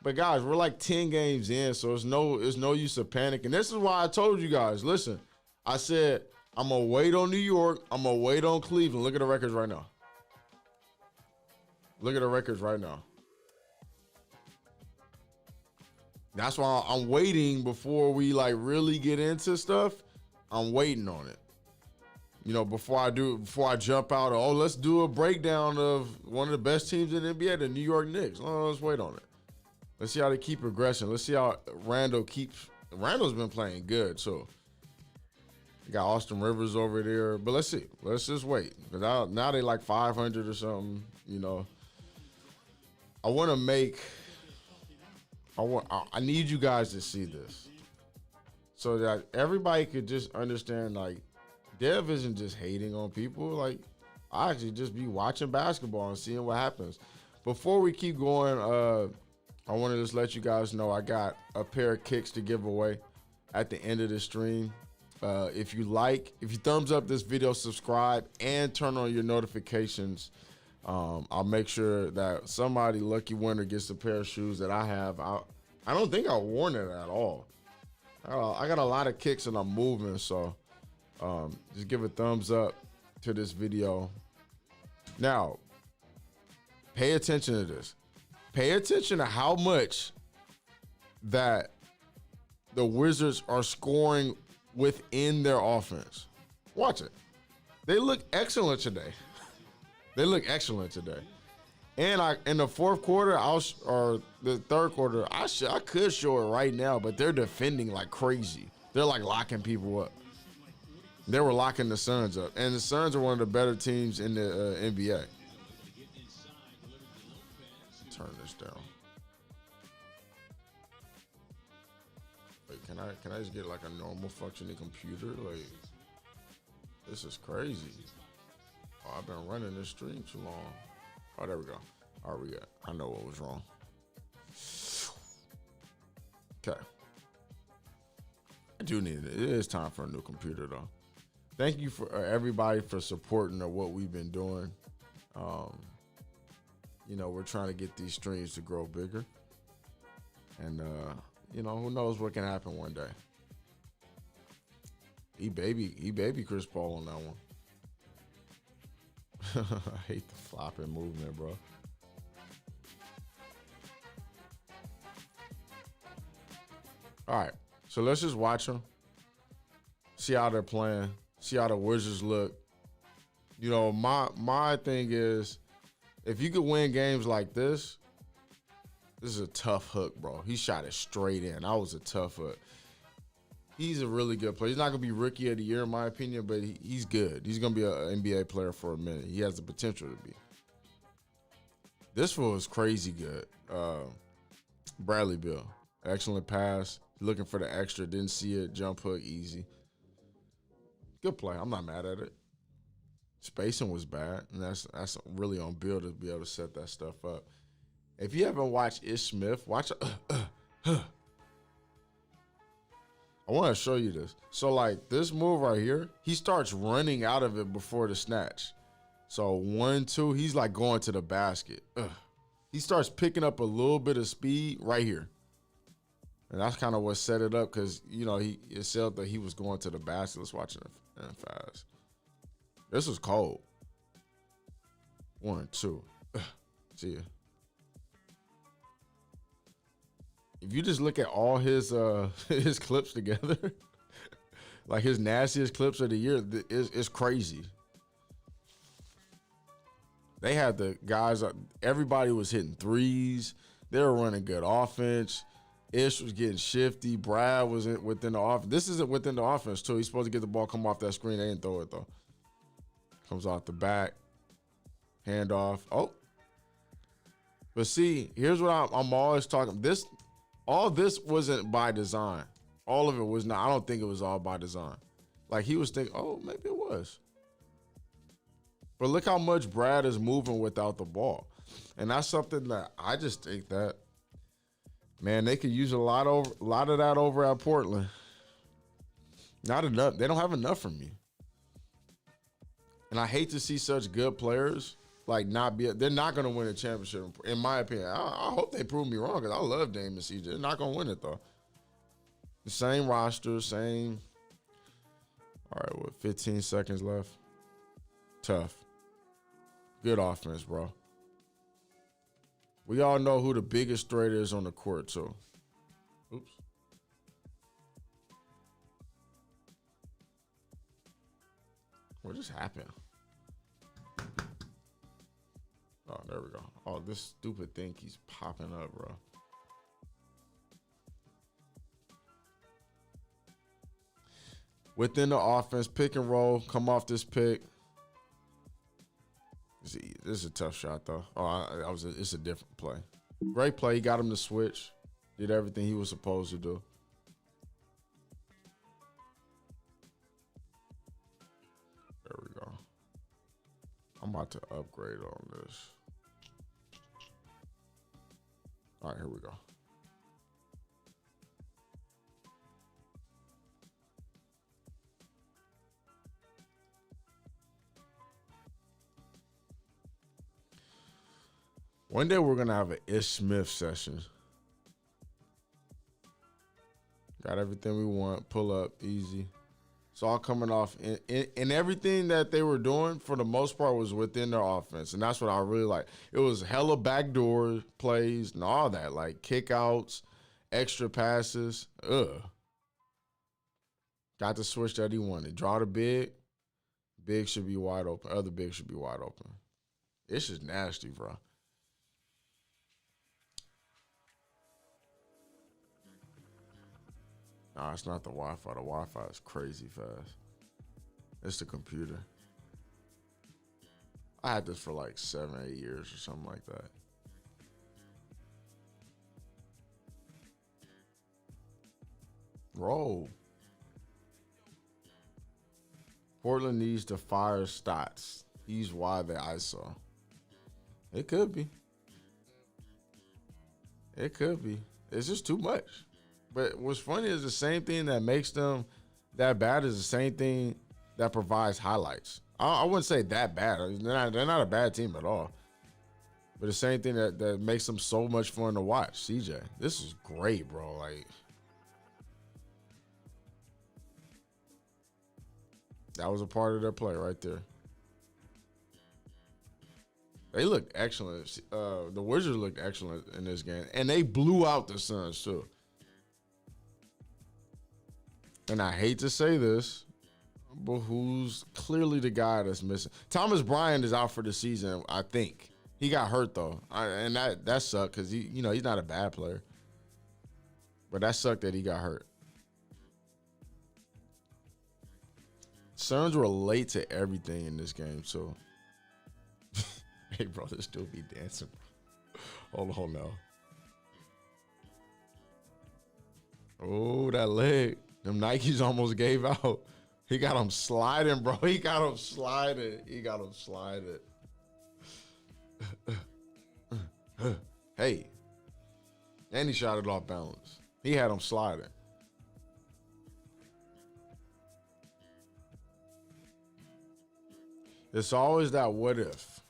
But guys, we're like 10 games in, so it's no use of panicking. This is why I told you guys, listen, I said, I'm going to wait on New York. I'm going to wait on Cleveland. Look at the records right now. Look at the records right now. That's why I'm waiting before we like really get into stuff. I'm waiting on it. You know, before I jump out, let's do a breakdown of one of the best teams in the NBA, the New York Knicks. Let's wait on it. Let's see how they keep progressing. Let's see how Randall's been playing good, so you got Austin Rivers over there. But let's see. Let's just wait. Because now they like 500 or something, you know. I need you guys to see this so that everybody could just understand, like, Dev isn't just hating on people. Like, I actually just be watching basketball and seeing what happens. Before we keep going, I want to just let you guys know I got a pair of kicks to give away at the end of the stream. If you thumbs up this video, subscribe, and turn on your notifications, I'll make sure that somebody lucky winner gets a pair of shoes that I have. I don't think I've worn it at all. I got a lot of kicks and I'm moving, so just give a thumbs up to this video. Now, pay attention to this. Pay attention to how much that the Wizards are scoring within their offense. Watch it. They look excellent today. And in the fourth quarter, or the third quarter, I could show it right now, but they're defending like crazy. They're like locking people up. They were locking the Suns up. And the Suns are one of the better teams in the NBA. Turn this down. Wait, can I just get like a normal functioning computer? Like, this is crazy. Oh, I've been running this stream too long. Oh, there we go. All right, we got. I know what was wrong. Okay. I do need it. It is time for a new computer, though. Thank you for everybody for supporting what we've been doing. You know, we're trying to get these streams to grow bigger. And, you know, who knows what can happen one day. He baby Chris Paul on that one. I hate the flopping movement, bro. All right, so let's just watch them. See how they're playing. See how the Wizards look. You know, my thing is, if you could win games like this is a tough hook, bro. He shot it straight in. That was a tough hook. He's a really good player. He's not going to be rookie of the year, in my opinion, but he's good. He's going to be an NBA player for a minute. He has the potential to be. This one was crazy good. Bradley Beal. Excellent pass. Looking for the extra. Didn't see it. Jump hook, easy. Good play. I'm not mad at it. Spacing was bad, and that's really on Bill to be able to set that stuff up. If you haven't watched Ish Smith, watch. I want to show you this. So, like, this move right here, he starts running out of it before the snatch. So, 1, 2, he's, like, going to the basket. He starts picking up a little bit of speed right here. And that's kind of what set it up because, you know, it said that he was going to the basket. Let's watch it fast. This was cold. 1, 2. See ya. If you just look at all his his clips together, like his nastiest clips of the year, it's crazy. They had the guys, everybody was hitting threes. They were running good offense. Ish was getting shifty. Brad was within the offense. This isn't within the offense, too. He's supposed to get the ball, come off that screen. They didn't throw it, though. Comes off the back. Handoff. Oh. But see, here's what I'm always talking. All this wasn't by design. All of it was not. I don't think it was all by design. Like, he was thinking, oh, maybe it was. But look how much Brad is moving without the ball. And that's something that I just think that, man, they could use a lot of that over at Portland. Not enough. They don't have enough from me. And I hate to see such good players like they're not going to win a championship, in my opinion. I hope they prove me wrong because I love Dame and CJ. They're not going to win it, though. The same roster, same. All right, what, 15 seconds left? Tough. Good offense, bro. We all know who the biggest threat is on the court, so. Oops. What just happened? Oh, there we go. Oh, this stupid thing keeps popping up, bro. Within the offense, pick and roll, come off this pick. This is a tough shot, though. Oh, it's a different play. Great play. He got him to switch. Did everything he was supposed to do. There we go. I'm about to upgrade on this. All right, here we go. One day we're going to have an Ish Smith session. Got everything we want. Pull up, easy. It's all coming off. And everything that they were doing, for the most part, was within their offense. And that's what I really like. It was hella backdoor plays and all that. Like kickouts, extra passes. Got the switch that he wanted. Draw the big. Big should be wide open. Other big should be wide open. It's just nasty, bro. Nah, it's not the Wi-Fi. The Wi-Fi is crazy fast. It's the computer. I had this for like 7, 8 years or something like that. Roll. Portland needs to fire Stotts. He's why the ISO. It could be. It could be. It's just too much. But what's funny is the same thing that makes them that bad is the same thing that provides highlights. I wouldn't say that bad. They're not a bad team at all. But the same thing that makes them so much fun to watch. CJ, this is great, bro. Like, that was a part of their play right there. They looked excellent. The Wizards looked excellent in this game. And they blew out the Suns, too. And I hate to say this, but who's clearly the guy that's missing? Thomas Bryant is out for the season, I think. He got hurt, though. And that sucked because, he's not a bad player. But that sucked that he got hurt. Suns were late to everything in this game, too. Hey, bro, this dude be dancing. Hold on now. Oh, that leg. Them Nikes almost gave out. He got him sliding, bro. He got him sliding. Hey. And he shot it off balance. He had him sliding. It's always that what if.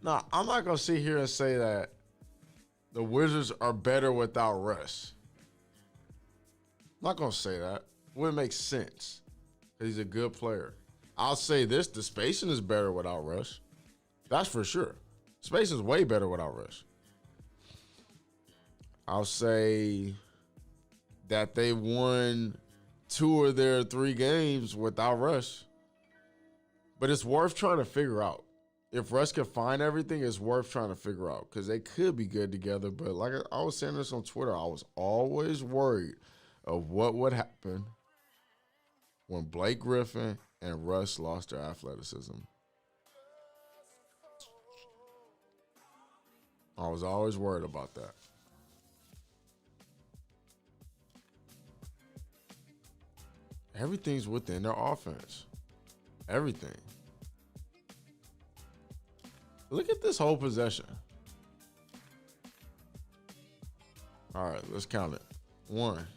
Now, I'm not going to sit here and say that the Wizards are better without Russ. I'm not going to say that. It wouldn't make sense. He's a good player. I'll say this, the spacing is better without Russ. That's for sure. Spacing is way better without Russ. I'll say that they won 2 of their 3 games without Russ. But it's worth trying to figure out. If Russ can find everything, it's worth trying to figure out because they could be good together. But like I was saying this on Twitter, I was always worried of what would happen when Blake Griffin and Russ lost their athleticism. I was always worried about that. Everything's within their offense. Everything. Look at this whole possession. All right, let's count it. 1,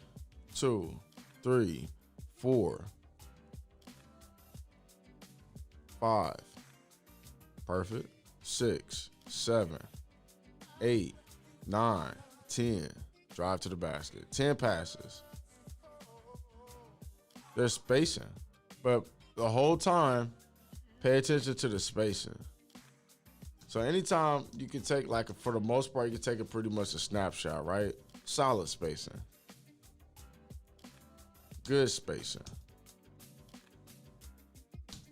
2, 3, 4, 5. Perfect. 6, 7, 8, 9, 10. Drive to the basket. 10 passes. They're spacing. But the whole time, pay attention to the spacing. So anytime you can take, like, for the most part, you can take it pretty much a snapshot, right? Solid spacing. Good spacing.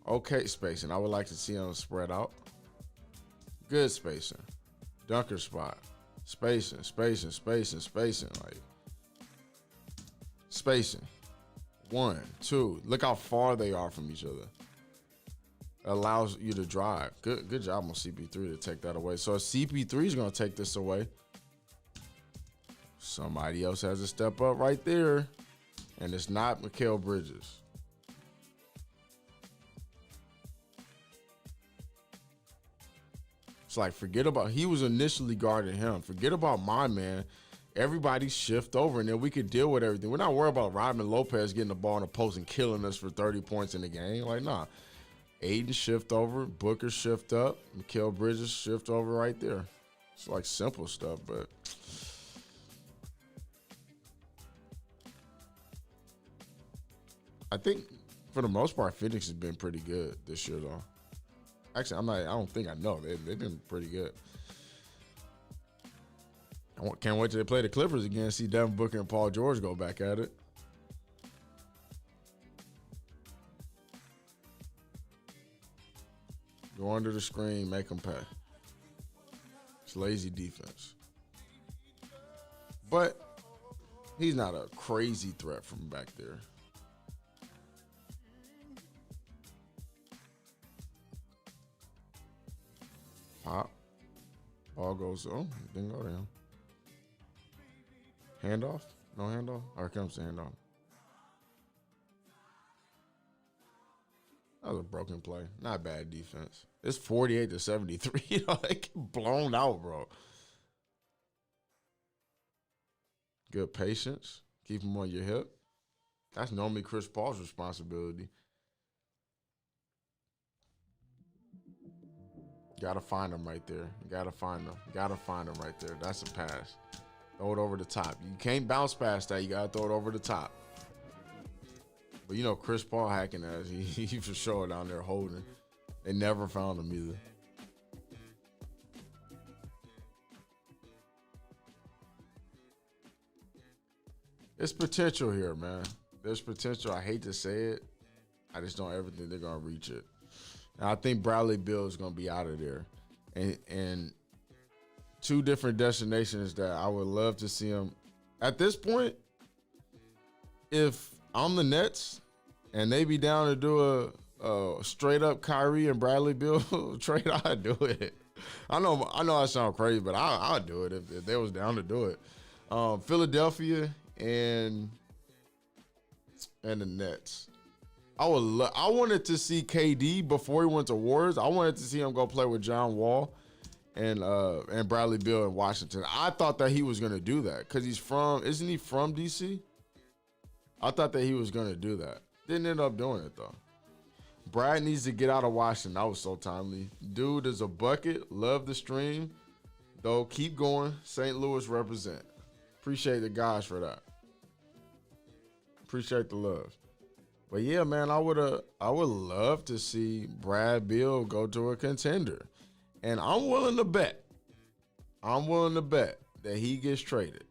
Okay spacing. I would like to see them spread out. Good spacing. Dunker spot. Spacing. Like, spacing. 1, 2. Look how far they are from each other. Allows you to drive. Good job on CP3 to take that away. So if CP3 is going to take this away, somebody else has to step up right there, and it's not Mikal Bridges. It's like, forget about, he was initially guarding him. Forget about my man. Everybody shift over, and then we could deal with everything. We're not worried about Rodman Lopez getting the ball in the post and killing us for 30 points in the game. Like, nah. Aiden shift over, Booker shift up, Mikal Bridges shift over right there. It's like simple stuff, but I think for the most part, Phoenix has been pretty good this year, though. Actually, I don't think I know. They've been pretty good. Can't wait till they play the Clippers again, see Devin Booker and Paul George go back at it. Go under the screen, make them pay. It's lazy defense. But he's not a crazy threat from back there. Pop. Ball goes, oh, didn't go to him. Handoff? No handoff? Here comes the handoff. That was a broken play. Not bad defense. It's 48-73. You know, they get blown out, bro. Good patience. Keep him on your hip. That's normally Chris Paul's responsibility. Gotta find him right there. Gotta find him. Gotta find him right there. That's a pass. Throw it over the top. You can't bounce past that. You gotta throw it over the top. But you know, Chris Paul hacking ass. He for sure down there holding. They never found him either. There's potential here, man. There's potential. I hate to say it. I just don't ever think they're gonna reach it. And I think Bradley Beal is gonna be out of there. And two different destinations that I would love to see him. At this point, if I'm the Nets and they be down to do a straight up Kyrie and Bradley Beal trade, I'd do it. I know I sound crazy, but I'd do it if they was down to do it. Philadelphia and the Nets. I wanted to see KD before he went to Warriors. I wanted to see him go play with John Wall and Bradley Beal in Washington. I thought that he was gonna do that because isn't he from DC? I thought that he was gonna do that. Didn't end up doing it though. Brad needs to get out of Washington. That was so timely. Dude is a bucket. Love the stream. Though keep going. St. Louis represent. Appreciate the guys for that. Appreciate the love. But yeah, man, I would love to see Brad Beal go to a contender. And I'm willing to bet that he gets traded.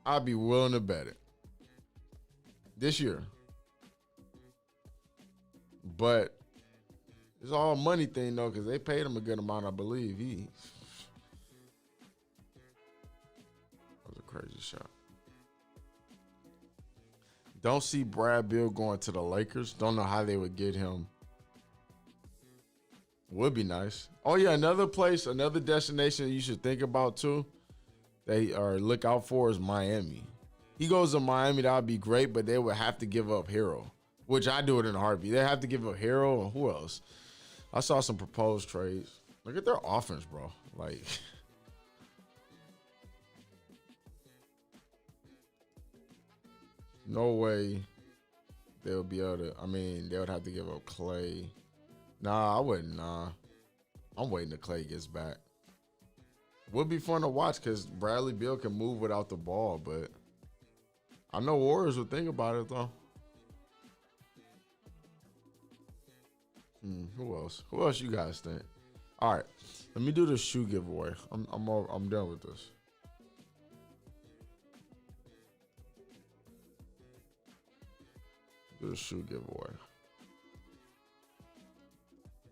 I'd be willing to bet it. This year. But it's all a money thing, though, because they paid him a good amount, I believe. That was a crazy shot. Don't see Brad Beal going to the Lakers. Don't know how they would get him. Would be nice. Oh, yeah, another destination you should think about, too, or look out for is Miami. He goes to Miami, that would be great, but they would have to give up Hero, which I do it in a heartbeat. They have to give up Hero, and who else? I saw some proposed trades. Look at their offense, bro. Like, no way they'll be able to. I mean, they would have to give up Clay. Nah, I wouldn't. Nah. I'm waiting till Clay gets back. Would be fun to watch because Bradley Beal can move without the ball, but I know Warriors would think about it, though. Who else? Who else you guys think? All right, let me do the shoe giveaway. I'm done with this. Do the shoe giveaway.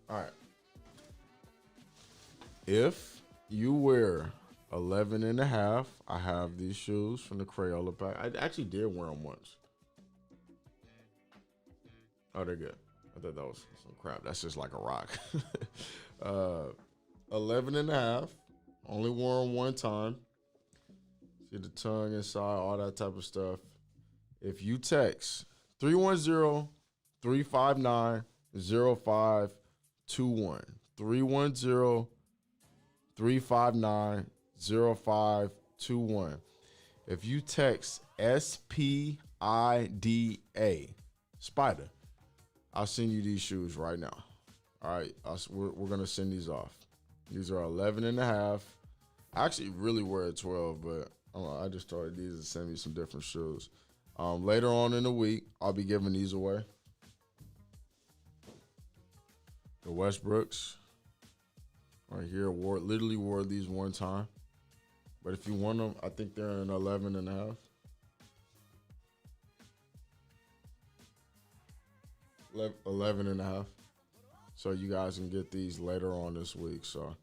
All right. If you wear 11 and a half, I have these shoes from the Crayola pack. I actually did wear them once. Oh, they're good. I thought that was some crap. That's just like a rock. 11 and a half. Only wore them one time. See the tongue inside, all that type of stuff. If you text 310-359-0521. 310-359-0521. If you text SPIDA, Spider, I'll send you these shoes right now. All right, we're going to send these off. These are 11 and a half. I actually really wear 12, but I just started these to send me some different shoes. Later on in the week, I'll be giving these away. The Westbrooks right here, literally wore these one time. But if you want them, I think they're in 11 and a half. 11 and a half. So you guys can get these later on this week. So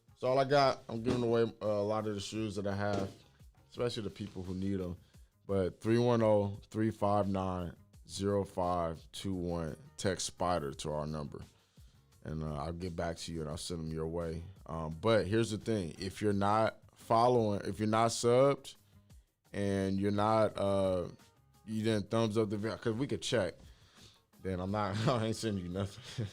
that's all I got. I'm giving away a lot of the shoes that I have, especially the people who need them. But 310-359-0521. Text Spider to our number. and I'll get back to you and I'll send them your way. But here's the thing: if you're not following, if you're not subbed, and you're not, you didn't thumbs up the video, because we could check. Then I ain't sending you nothing.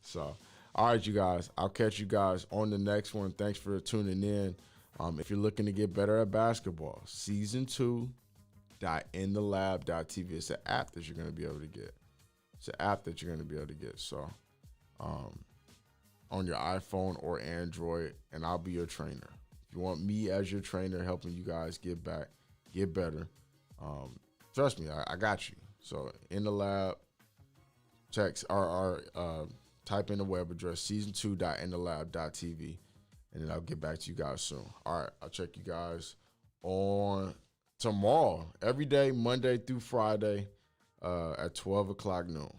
So, all right, you guys. I'll catch you guys on the next one. Thanks for tuning in. If you're looking to get better at basketball, season2.inthelab.tv. It's an app that you're going to be able to get. It's an app that you're going to be able to get. So, on your iPhone or Android, and I'll be your trainer. If you want me as your trainer, helping you guys get better, trust me, I got you. So in the lab, text or type in the web address season2.inthelab.tv, and then I'll get back to you guys soon. All right, I'll check you guys on tomorrow, every day, Monday through Friday, at 12 o'clock noon.